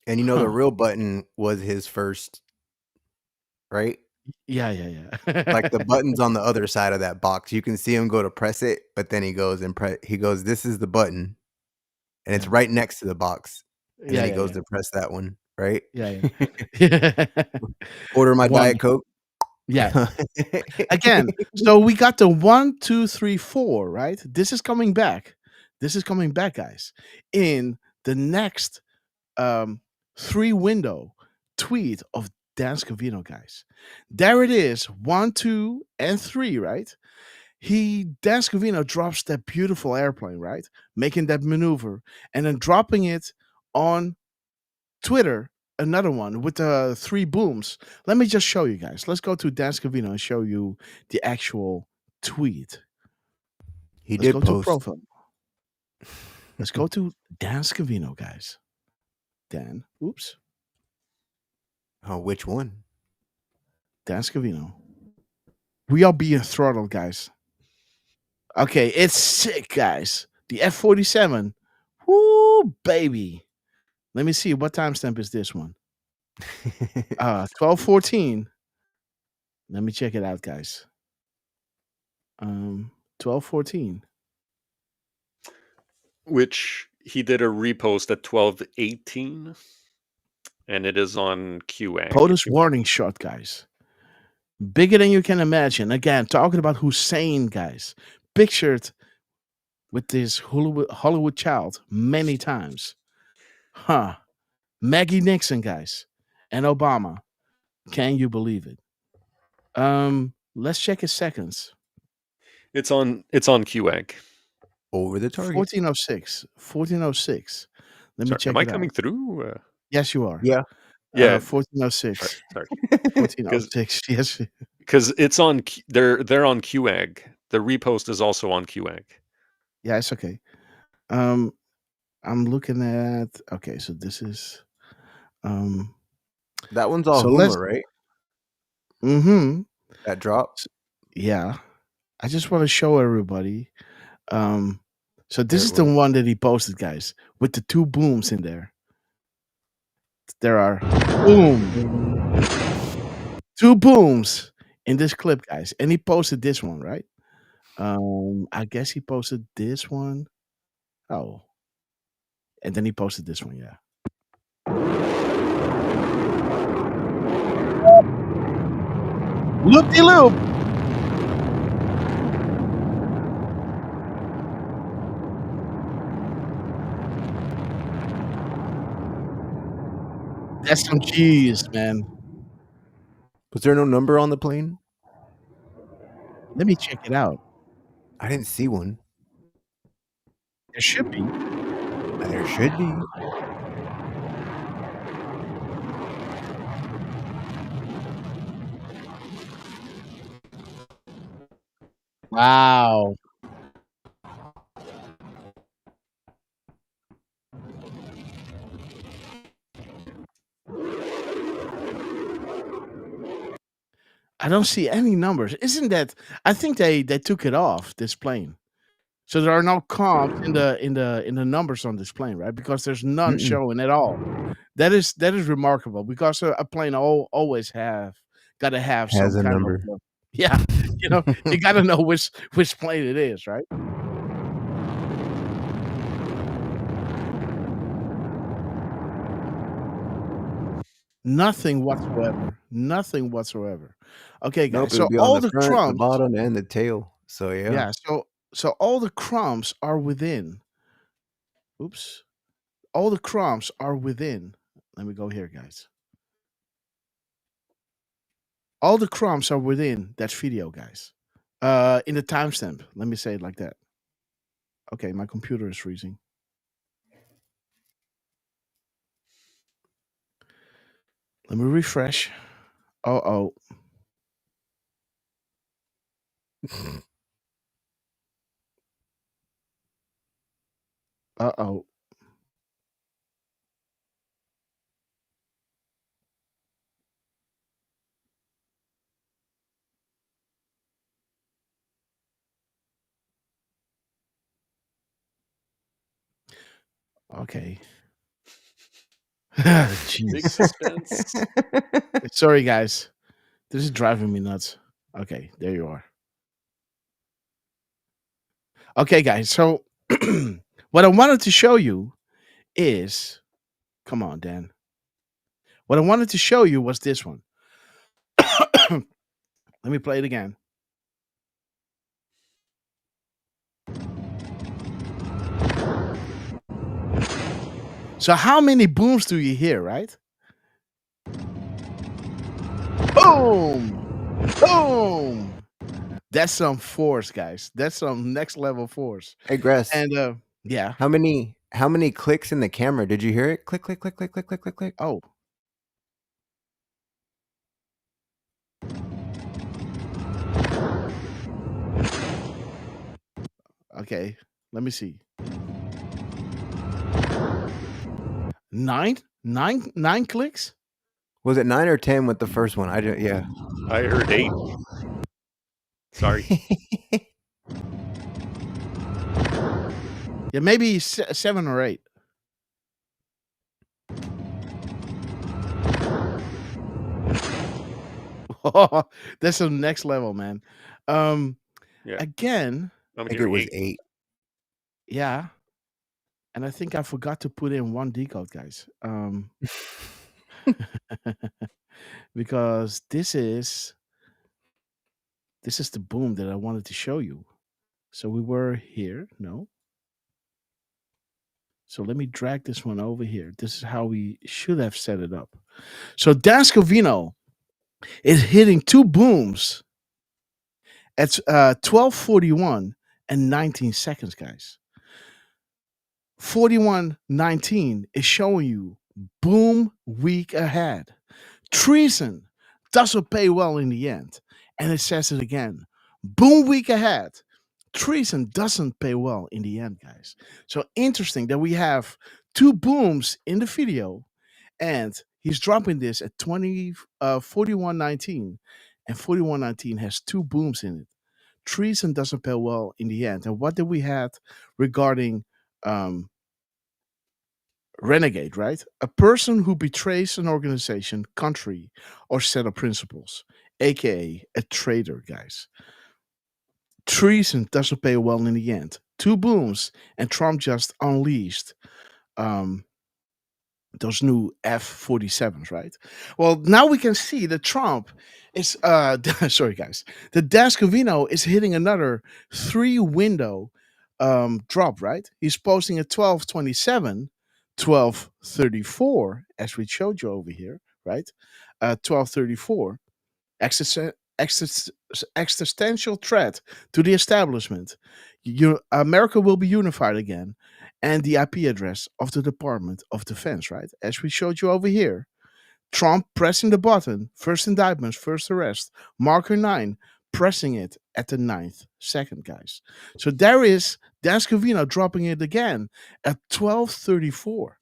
And the real button was his first, right? Yeah. Like the button's on the other side of that box. You can see him go to press it, but then he goes, this is the button. And it's right next to the box. And then he goes to press that one, right? Yeah. Order my Diet Coke. Yeah. Again, so we got the 1, 2, 3, 4, right? This is coming back. Guys. In the next 3-window tweet of Dan Scavino, guys. There it is. 1, 2, and 3, right? Dan Scavino drops that beautiful airplane, right? Making that maneuver and then dropping it on Twitter, another one with the 3 booms. Let me just show you guys. Let's go to Dan Scavino and show you the actual tweet. Let's go to profile. Let's go to Dan Scavino, guys. Dan. Oops. Oh, which one? Dan Scavino. We are being throttled, guys. Okay, it's sick, guys. The F-47. Woo, baby. Let me see. What timestamp is this one? 12:14. Let me check it out, guys. 12:14. Which he did a repost at 12:18. And it is on QA. POTUS warning shot, guys. Bigger than you can imagine. Again, talking about Hussein, guys. Pictured with this Hollywood child many times. Maggie Nixon, guys. And Obama. Can you believe it? Let's check his seconds. It's on QA. Over the target. 1406. Let me check am I it out. coming through? Yes, you are. Yeah. 1406. Sorry. 1406. Yes. Because it's on. They're on QAG. The repost is also on QAG. Yeah, it's okay. I'm looking at. Okay, so this is. That one's all Huma, right? Mm-hmm. That drops. Yeah. I just want to show everybody. So this is the one that he posted, guys, with the 2 booms in there. There are 2 booms in this clip, guys. And he posted this one, right? I guess he posted this one. Oh. And then he posted this one, yeah. Loop-de-loop. That's some cheese, man. Was there no number on the plane? Let me check it out. I didn't see one. There should be. There should be. Wow. I don't see any numbers. Isn't that? I think they took it off this plane, so there are no comps in the numbers on this plane, right? Because there's none Mm-mm. showing at all. That is remarkable because a plane always got to have Has some a kind of number. yeah, you got to know which plane it is, right? Nothing whatsoever. Nothing whatsoever. Okay, Nope, guys. it'll So be on all the the front, the crumbs, bottom, and the tail. So yeah. yeah. So all the crumbs are within. Oops. All the crumbs are within. Let me go here, guys. All the crumbs are within that video, guys. In the timestamp. Let me say it like that. Okay, my computer is freezing. Let me refresh. Oh. Uh-oh. Okay. Big Jeez. suspense. Sorry, guys. This is driving me nuts. Okay, there you are. Okay, guys. So what I wanted to show you is, come on, Dan. What I wanted to show you was this one. Let me play it again. So how many booms do you hear, right? Boom! Boom! That's some force, guys. That's some next level force. Hey, Grass. And yeah. How many clicks in the camera? Did you hear it? Click, click, click, click, click, click, click, click. Oh. Okay. Let me see. Nine clicks? Was it 9 or 10 with the first one? Yeah. I heard 8. Sorry. Yeah, maybe 7 or 8. That's the next level, man. Yeah. Again, I'm I think it hearing was 8. 8. yeah. And I think I forgot to put in one decode, guys. Because this is the boom that I wanted to show you. So we were here. No. So let me drag this one over here. This is how we should have set it up. So Dan Scovino is hitting 2 booms at 12:41 and 19 seconds, guys. 41:19 is showing you boom week ahead. Treason doesn't pay well in the end. And it says it again. Boom week ahead. Treason doesn't pay well in the end, guys. So interesting that we have 2 booms in the video, and he's dropping this at 41:19, and 41:19 has 2 booms in it. Treason doesn't pay well in the end. And what did we have regarding renegade, right? A person who betrays an organization, country, or set of principles, aka a traitor, guys. Treason doesn't pay well in the end. 2 booms, and Trump just unleashed those new F-47s, right? Well, now we can see that Trump is sorry guys, the Dan Scovino is hitting another 3-window drop, right? He's posting at 12:27, 12:34, as we showed you over here, right? 12:34, existential threat to the establishment. America will be unified again, and the IP address of the Department of Defense, right? As we showed you over here. Trump pressing the button, first indictments, first arrest, marker 9, pressing it at the 9th second, guys. So there is Dan Scavino dropping it again at 12:34.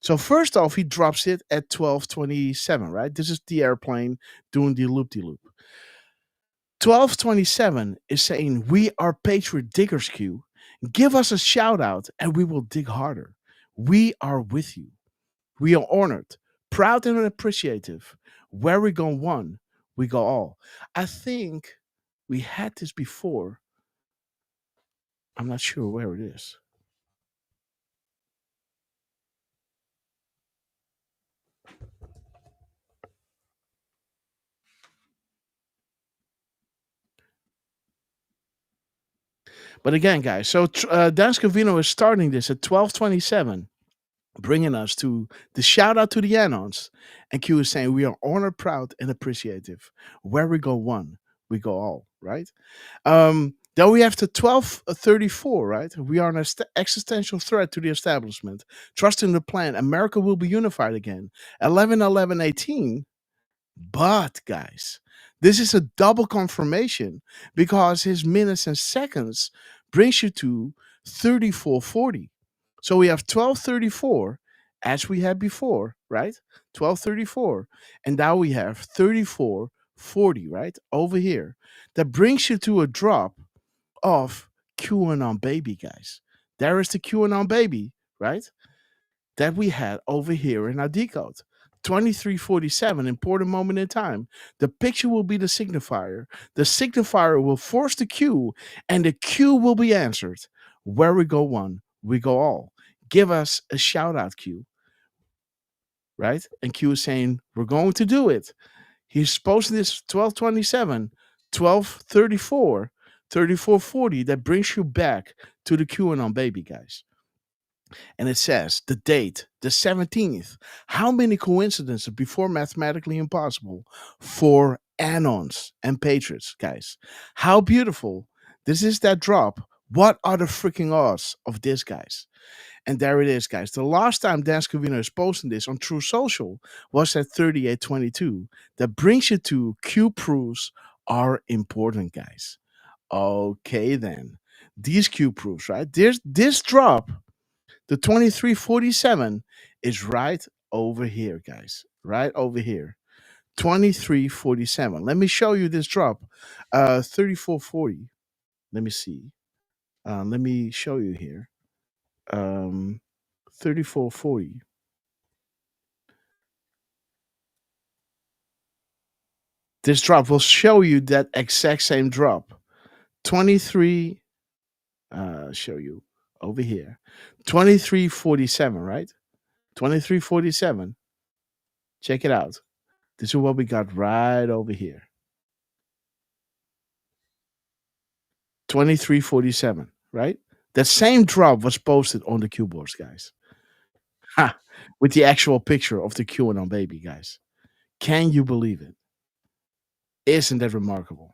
So first off, he drops it at 12:27, right? This is the airplane doing the loop-de-loop. 12:27 is saying, we are Patriot Diggers Q. Give us a shout out and we will dig harder. We are with you. We are honored, proud, and appreciative. Where we go one, we go all. I think we had this before. I'm not sure where it is. But again, guys, so Dan Scavino is starting this at 12:27, bringing us to the shout out to the Anons. And Q is saying, we are honored, proud, and appreciative. Where we go one, we go all, right? Then we have the 12:34, right? We are an existential threat to the establishment. Trust in the plan. America will be unified again. 11/11/18. But guys, this is a double confirmation because his minutes and seconds brings you to 34:40. So we have 12:34 as we had before, right? 12:34. And now we have 34:40, right? Over here. That brings you to a drop of QAnon baby, guys. There is the QAnon baby, right? That we had over here in our decode. 23:47, important moment in time. The picture will be the signifier. The signifier will force the Q, and the Q will be answered. Where we go one, we go all. Give us a shout out, Q. Right? And Q is saying, we're going to do it. He's posting this 12:27, 12:34, 34:40. That brings you back to the QAnon baby, guys. And it says the date, the 17th. How many coincidences before mathematically impossible for Anons and Patriots, guys? How beautiful. This is that drop. What are the freaking odds of this, guys? And there it is, guys. The last time Dan Scavino is posting this on True Social was at 38:22. That brings you to Q proofs are important, guys. Okay, then. These Q proofs, right? There's this drop. The 23:47 is right over here, guys. Right over here. 23:47. Let me show you this drop. 34:40. Let me see. Let me show you here. 34:40. This drop will show you that exact same drop. 23 show you over here. 23:47, right? 23:47. Check it out. This is what we got right over here. 23:47, right? That same drop was posted on the Q boards, guys. Ha! With the actual picture of the QAnon baby, guys. Can you believe it? Isn't that remarkable?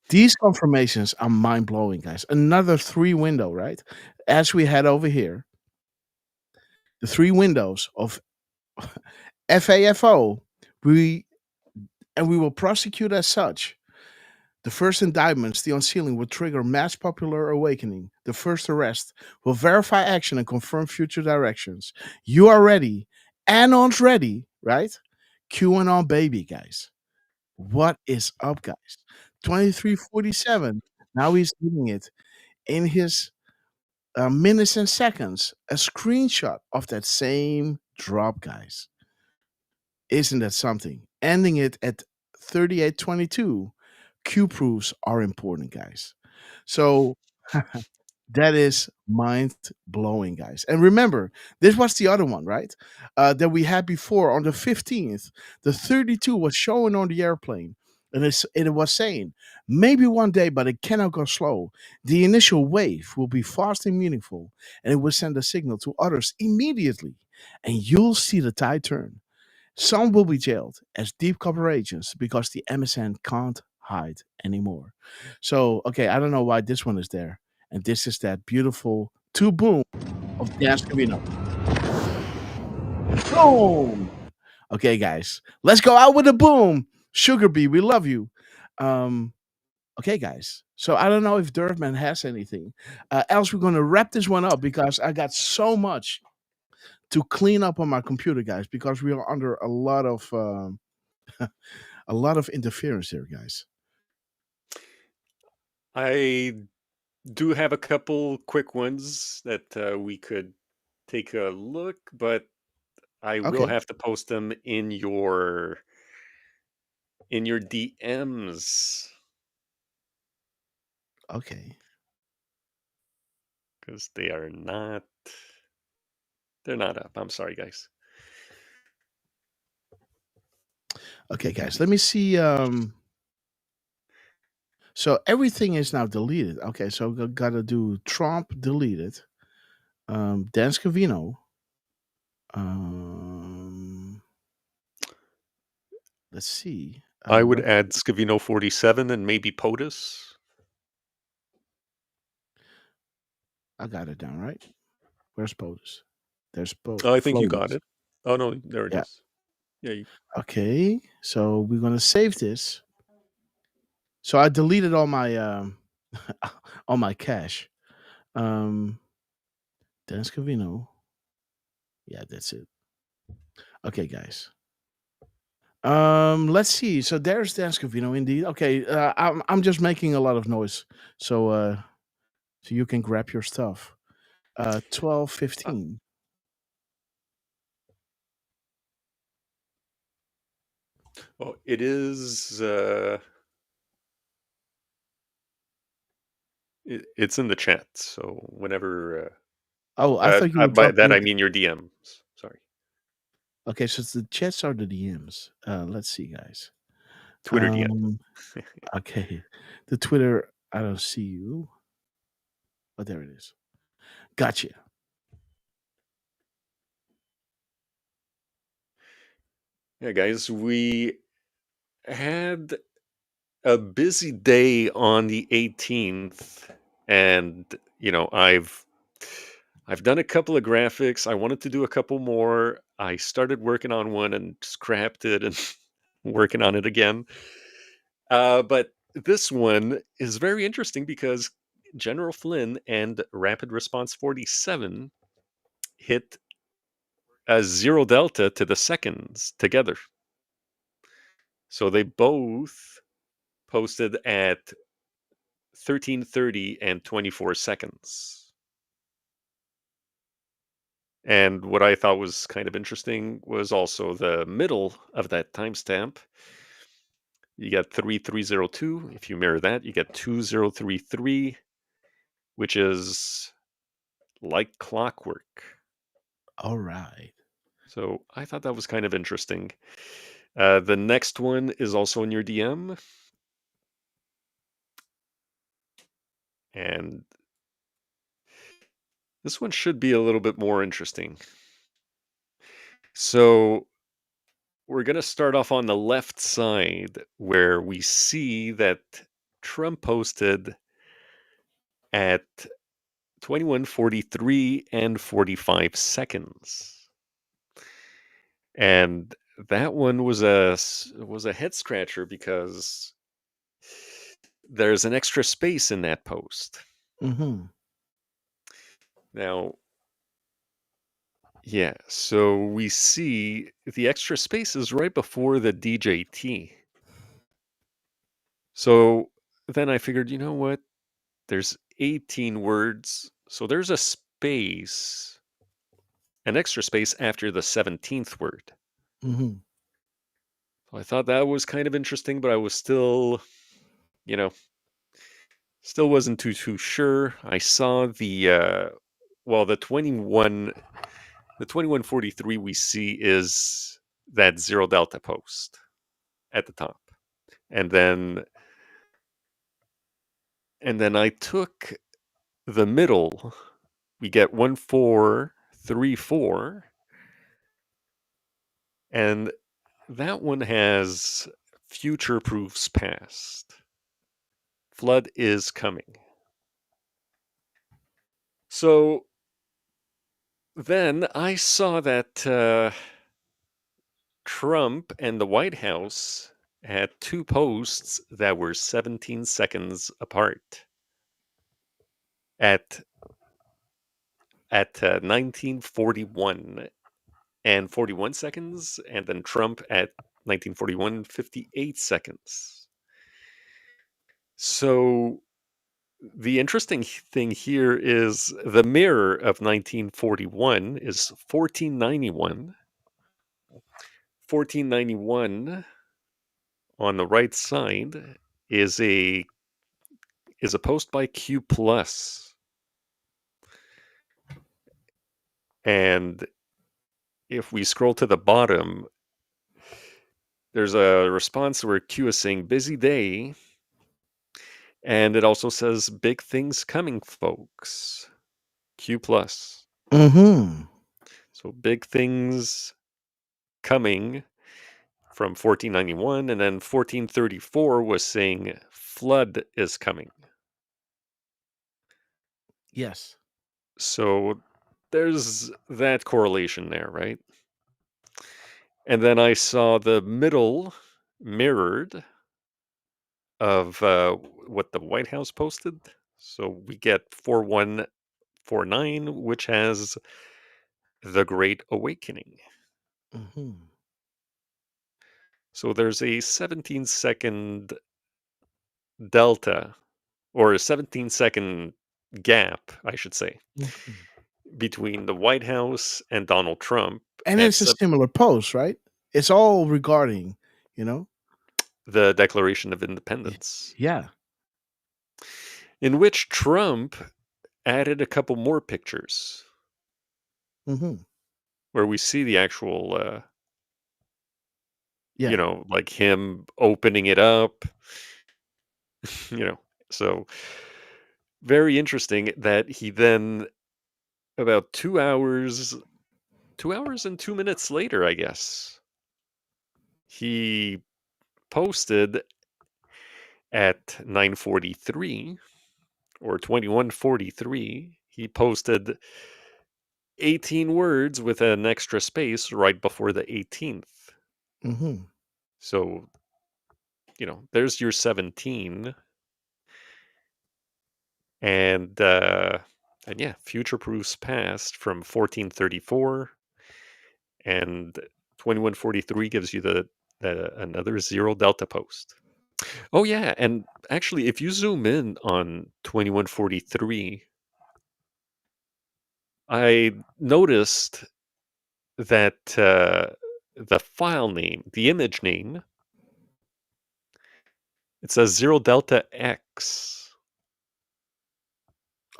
These confirmations are mind blowing, guys. Another 3 window, right? As we had over here, the 3 windows of FAFO, we will prosecute as such. The first indictments, the unsealing, will trigger mass popular awakening. The first arrest will verify action and confirm future directions. You are ready. Anon's ready, right? QAnon baby, guys. What is up, guys? 23:47. Now he's doing it in his minutes and seconds. A screenshot of that same drop, guys. Isn't that something? Ending it at 38:22. Q proofs are important, guys. So that is mind blowing, guys. And remember, this was the other one, right? That we had before on the 15th. The 32 was showing on the airplane. And it was saying, maybe one day, but it cannot go slow. The initial wave will be fast and meaningful, and it will send a signal to others immediately. And you'll see the tide turn. Some will be jailed as deep cover agents because the MSN can't hide anymore. So, okay, I don't know why this one is there. And this is that beautiful two boom of Dan Scavino. Boom! Okay, guys, let's go out with a boom. Sugar Bee, we love you. Okay, guys. So I don't know if Durfman has anything. Else we're going to wrap this one up because I got so much to clean up on my computer, guys, because we are under a lot of a lot of interference here, guys. I do have a couple quick ones that we could take a look, but I will Okay. have to post them in your DMs Okay. because they're not up. I'm sorry, guys. Okay, guys. Let me see. So everything is now deleted. Okay, so we gotta do Trump deleted. Dan Scavino. Let's see. I would What? add Scavino 47 and maybe POTUS. I got it down, right? Where's POTUS? There's POTUS. Oh, I think you got it. Oh no, there it Yeah. is. Yeah. Okay, so we're gonna save this. So I deleted all my all my cache. Dan Scavino. Yeah, that's it. Okay, guys. Let's see. So there's Dan Scavino indeed. Okay, I'm just making a lot of noise, so so you can grab your stuff. 12:15. Oh, it is. It's in the chat. So whenever. Oh, I thought you were By that I talking. mean your DMs. Sorry. Okay, so the chats are the DMs. Let's see, guys. Twitter DM. Okay, the Twitter. I don't see you. Oh, there it is. Gotcha. Yeah, guys, we had a busy day on the 18th, and I've done a couple of graphics. I wanted to do a couple more. I started working on one and scrapped it and working on it again. But this one is very interesting because General Flynn and Rapid Response 47 hit a 0 delta to the seconds together. So they both posted at 13:30 and 24 seconds. And what I thought was kind of interesting was also the middle of that timestamp. You get 3302. If you mirror that, you get 2033, which is like clockwork. All right. So I thought that was kind of interesting. The next one is also in your DM. And this one should be a little bit more interesting. So we're going to start off on the left side where we see that Trump posted at 21:43 and 45 seconds. And that one was a head scratcher because there's an extra space in that post. Mm-hmm. Now, yeah, so we see the extra space is right before the DJT. So then I figured, you know what? There's 18 words. So there's a space, an extra space after the 17th word. Mm-hmm. So I thought that was kind of interesting, but I was still, still wasn't too sure. I saw the 2143 we see is that 0 delta post at the top. And then I took the middle. We get 1434, and that one has future proofs past. Flood is coming. So then I saw that Trump and the White House had two posts that were 17 seconds apart at 1941 and 41 seconds, and then Trump at 1941 58 seconds. So the interesting thing here is the mirror of 1941 is 1491. 1491 on the right side is a post by Q plus, and if we scroll to the bottom, there's a response where Q is saying busy day, and it also says big things coming, folks. Q plus. Mm-hmm. So big things coming from 1491, and then 1434 was saying flood is coming. Yes. So there's that correlation there, right? And then I saw the middle mirrored of what the White House posted. So we get 4149, which has the Great Awakening. Mm-hmm. So there's a 17-second delta, or a 17-second gap, I should say, Mm-hmm. between the White House and Donald Trump. And it's a similar post, right? It's all regarding, the Declaration of Independence. Yeah. In which Trump added a couple more pictures. Mm-hmm. Where we see the actual, Yeah. like him opening it up, so very interesting that he then, about 2 hours and 2 minutes later, I guess, he posted at 9:43 or 21:43, he posted 18 words with an extra space right before the 18th. Mm-hmm. So, there's your 17. And yeah, future proofs past from 1434, and 2143 gives you the another zero delta post. Oh yeah, and actually, if you zoom in on 2143, I noticed that the file name, the image name, it says 0 delta X.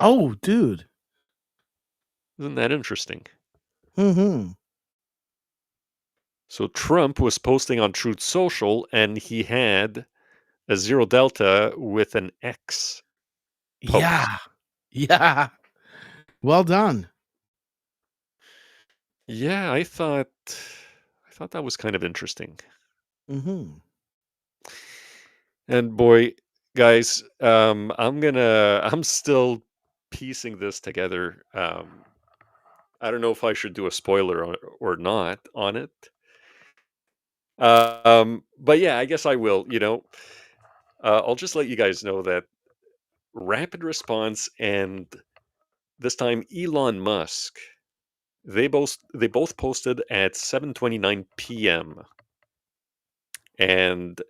Oh, dude. Isn't that interesting? Mm-hmm. So Trump was posting on Truth Social, and he had a 0 delta with an X post. Yeah. Well done. Yeah, I thought that was kind of interesting. Mm-hmm. And boy, guys, I'm still piecing this together. I don't know if I should do a spoiler or not on it. But yeah, I guess I will. I'll just let you guys know that Rapid Response and this time Elon Musk, they both posted at 7:29 p.m. And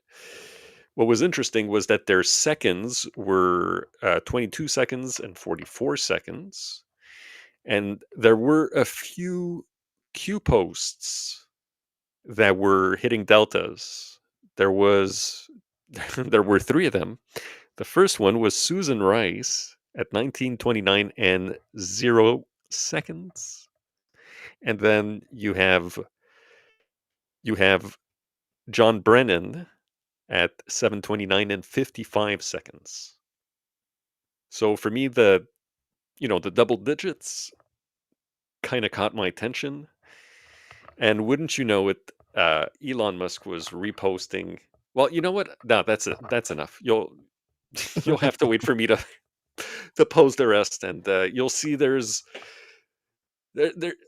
what was interesting was that their seconds were 22 seconds and 44 seconds. And there were a few Q posts that were hitting deltas. There were 3 of them. The first one was Susan Rice at 19:29 and 0 seconds. And then you have John Brennan at 7:29 and 55 seconds. So for me, the double digits kind of caught my attention. And wouldn't you know it, Elon Musk was reposting. Well, you know what? No, that's it. That's enough. You'll have to wait for me to post the rest, and you'll see there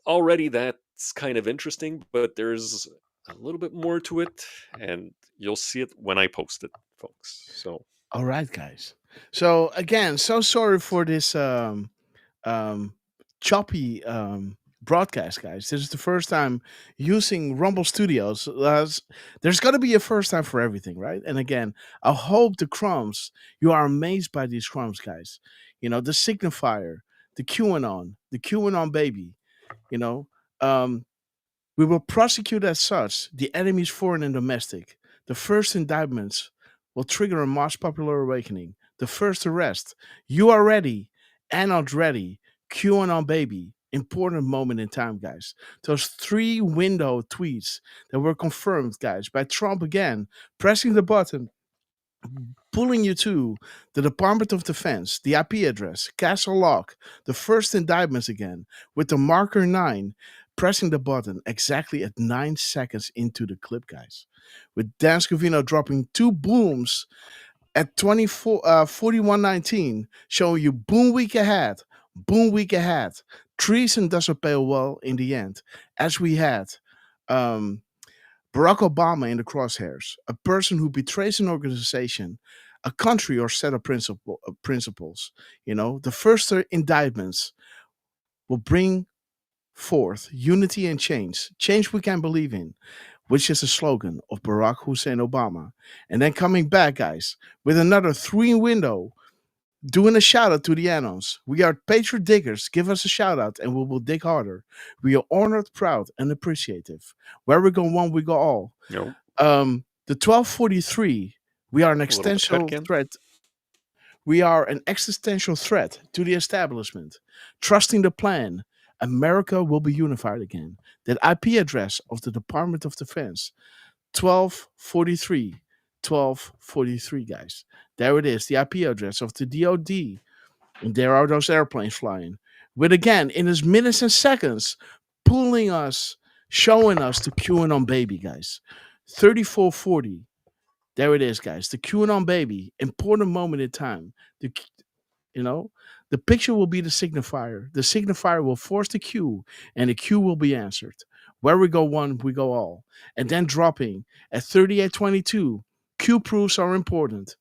already that's kind of interesting, but there's a little bit more to it, and you'll see it when I post it, folks. So All right, guys. So again, so sorry for this um, choppy broadcast, guys. This is the first time using Rumble Studios. There's got to be a first time for everything, right? And again, I hope the crumbs, you are amazed by these crumbs, guys. You know, the signifier, the QAnon baby, you know. Um, we will prosecute as such the enemies, foreign and domestic. The first indictments will trigger a mass popular awakening. The first arrest. You are ready and not ready. QAnon baby. Important moment in time, guys. Those 3 window tweets that were confirmed, guys, by Trump again, pressing the button, pulling you to the Department of Defense, the IP address, Castle Lock, the first indictments again, with the marker 9, pressing the button exactly at 9 seconds into the clip, guys. With Dan Scavino dropping 2 booms at 41:19, showing you boom week ahead, boom week ahead. Treason doesn't pay well in the end, as we had um, Barack Obama in the crosshairs, a person who betrays an organization, a country, or set of principles. You know, the first indictments will bring forth unity and change we can believe in, which is the slogan of Barack Hussein Obama. And then coming back, guys, with another 3 window, doing a shout out to the Anons. We are Patriot Diggers. Give us a shout out and we will dig harder. We are honored, proud, and appreciative. Where we go one, we go all. no, The 1243, we are an a little bit existential again. threat. We are an existential threat to the establishment. Trusting the plan, America will be unified again. That IP address of the Department of Defense, 1243. 1243, guys. There it is, the IP address of the DOD. And there are those airplanes flying. With again, in his minutes and seconds, pulling us, showing us the QAnon baby, guys. 3440. There it is, guys. The QAnon baby. Important moment in time. The you know, the picture will be the signifier. The signifier will force the Q, and the Q will be answered. Where we go one, we go all. And then dropping at 3822. Q proofs are important.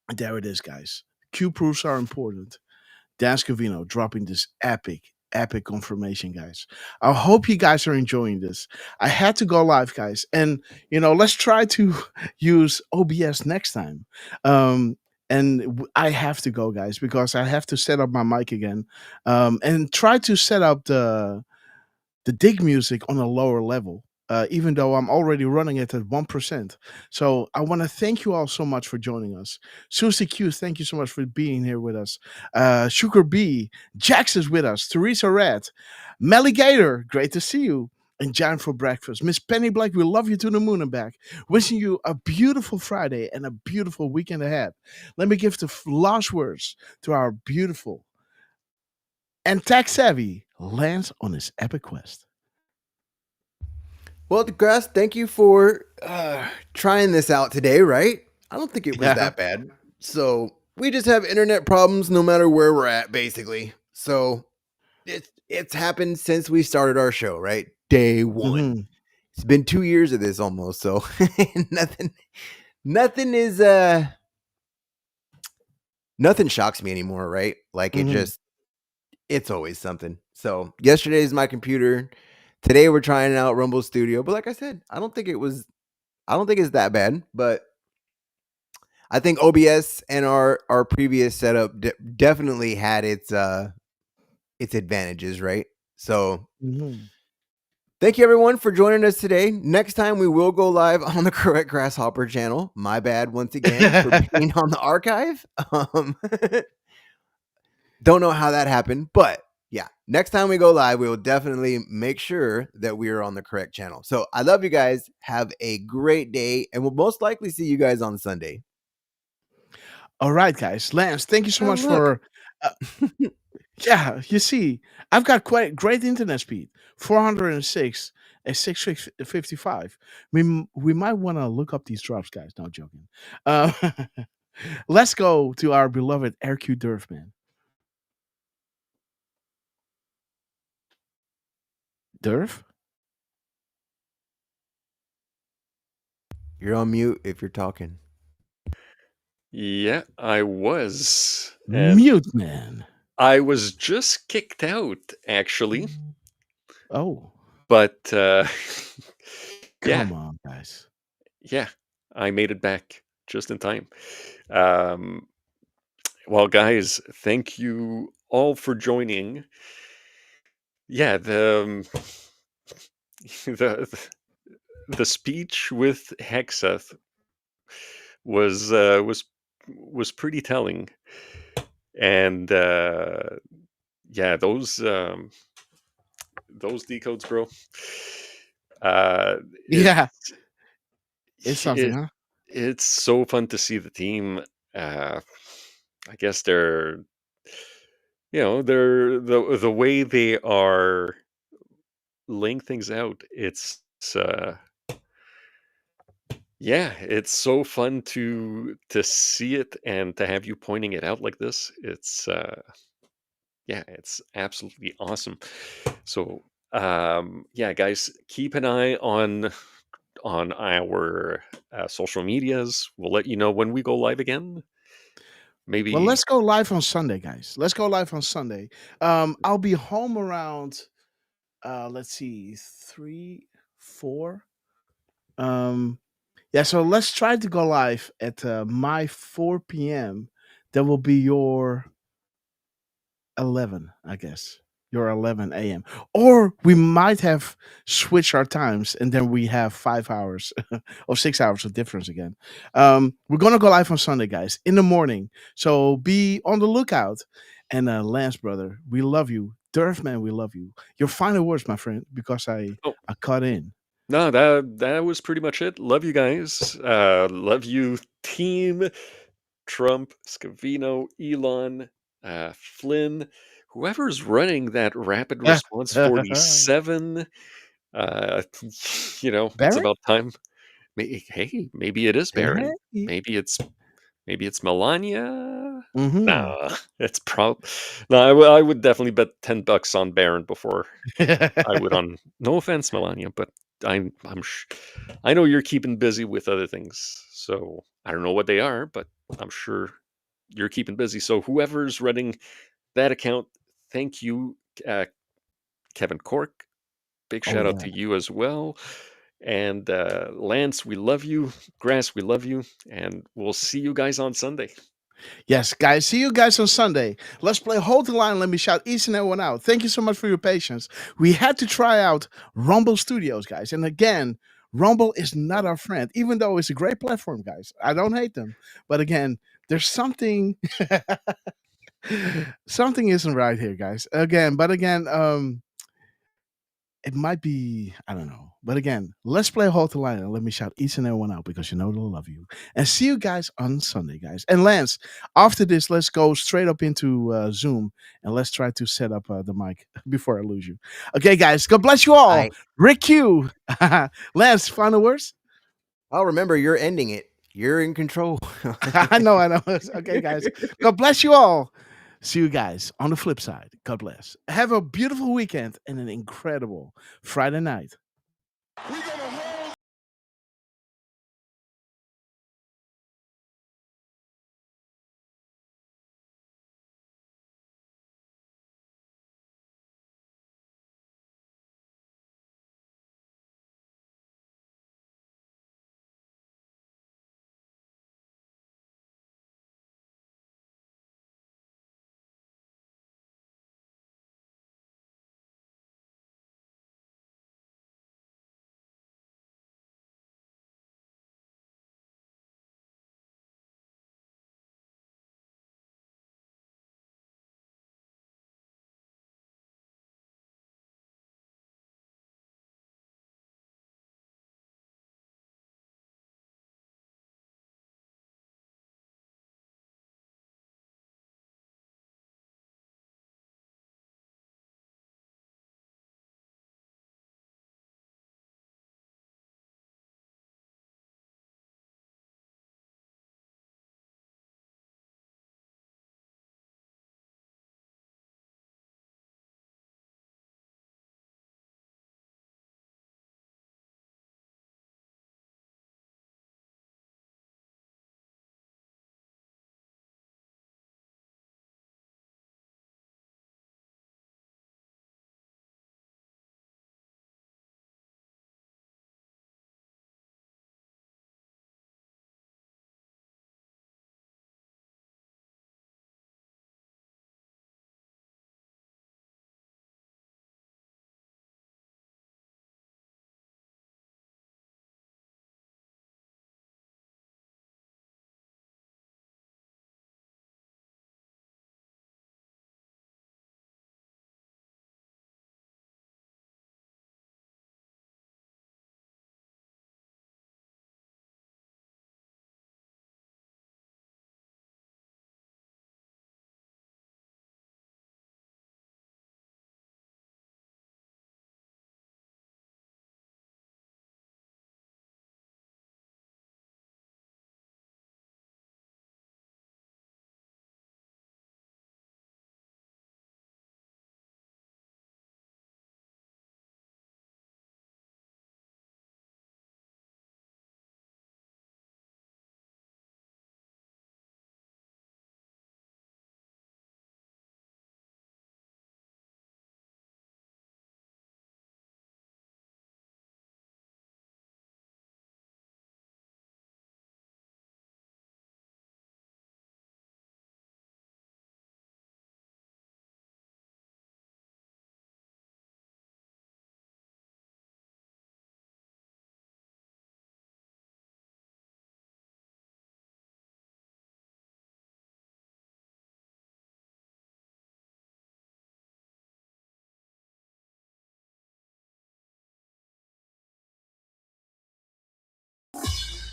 And there it is, guys. Q proofs are important. Dan Scavino dropping this epic confirmation, guys. I hope you guys are enjoying this. I had to go live, guys, and let's try to use OBS next time. I have to go, guys, because I have to set up my mic again, and try to set up the dig music on a lower level. Even though I'm already running it at 1%. So I want to thank you all so much for joining us. Susie Q, thank you so much for being here with us. Sugar B, Jax is with us. Teresa Red, Melly Gator, great to see you. And John for breakfast. Miss Penny Black, we love you to the moon and back. Wishing you a beautiful Friday and a beautiful weekend ahead. Let me give the last words to our beautiful and tech savvy Lance on his epic quest. Well, Grass, thank you for trying this out today, right? I don't think it was that bad. So we just have internet problems no matter where we're at, basically. So it's happened since we started our show, right? Day one. Mm-hmm. It's been 2 years of this almost, so nothing shocks me anymore, right? Like it's always something. So yesterday is my computer. Today we're trying out Rumble Studio, but like I said, I don't think it's that bad, but I think OBS and our previous setup definitely had its advantages, right? So thank you everyone for joining us today. Next time we will go live on the correct Grasshopper channel. My bad once again for being on the archive. Don't know how that happened, but yeah, next time we go live, we will definitely make sure that we are on the correct channel. So I love you guys. Have a great day, and we'll most likely see you guys on Sunday. All right, guys. Lance, thank you so much for... yeah, you see, I've got quite great internet speed, 406 It's 6:55. We might want to look up these drops, guys. No joking. Let's go to our beloved RQ Durfman. Durf? You're on mute if you're talking. Yeah, I was. And Mute man. I was just kicked out, actually. Oh. But Come on, guys. Yeah, I made it back just in time. Well, guys, thank you all for joining. Yeah, the the speech with Hexeth was pretty telling, and yeah, those decodes, bro. Yeah. It's It's something, huh? it's so fun to see the team. I guess they're the way they are laying things out. Yeah, it's so fun to see it and to have you pointing it out like this. Yeah, it's absolutely awesome. So yeah, guys, keep an eye on our social medias. We'll let you know when we go live again. Maybe. Well, let's go live on Sunday, guys. Let's go live on Sunday. I'll be home around let's see, 3, 4. Yeah, so let's try to go live at my 4 p.m. That will be your 11, I guess. Your 11 a.m. Or we might have switched our times and then we have 5 hours or 6 hours of difference again. We're going to go live on Sunday, guys, in the morning. So be on the lookout. And Lance, brother, we love you. Durfman, we love you. Your final words, my friend, because I cut in. No, that was pretty much it. Love you guys. Love you, team Trump, Scavino, Elon, Flynn, whoever's running that Rapid Response 47. It's Barrett? about time. Hey, maybe it is Barron. Hey. Maybe it's Melania. Mm-hmm. Nah, it's no. I would definitely bet $10 on Barron before I would on. No offense, Melania, but I know you're keeping busy with other things, so I don't know what they are, but I'm sure you're keeping busy. So whoever's running that account, thank you, Kevin Cork. Big Oh, shout out yeah. to you as well. And Lance, we love you. Grass, we love you. And we'll see you guys on Sunday. Yes, guys. See you guys on Sunday. Let's play Hold the Line. Let me shout each and every one out. Thank you so much for your patience. We had to try out Rumble Studios, guys. And again, Rumble is not our friend, even though it's a great platform, guys. I don't hate them. But again, there's something something isn't right here, guys. Again, it might be, I don't know. But again, let's play Hold the Line and let me shout each and every one out because you know they'll love you. And see you guys on Sunday, guys. And Lance, after this, let's go straight up into Zoom and let's try to set up the mic before I lose you. Okay, guys. God bless you all. Rick Q. Lance, final words? Oh, remember, you're ending it. You're in control. I know. Okay, guys. God bless you all. See you guys on the flip side. God bless. Have a beautiful weekend and an incredible Friday night.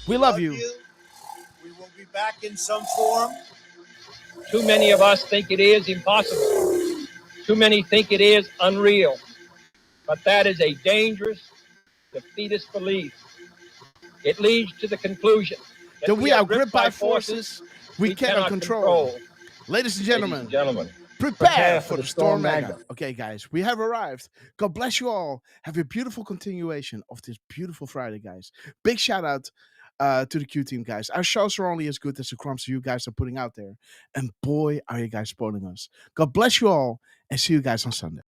We love you. We will be back in some form. Too many of us think it is impossible. Too many think it is unreal. But that is a dangerous, defeatist belief. It leads to the conclusion that we are gripped by forces we cannot control. Ladies and gentlemen, prepare for the storm mega. Okay, guys, we have arrived. God bless you all. Have a beautiful continuation of this beautiful Friday, guys. Big shout out to the Q team, guys. Our shows are only as good as the crumbs you guys are putting out there. And boy, are you guys spoiling us. God bless you all and see you guys on Sunday.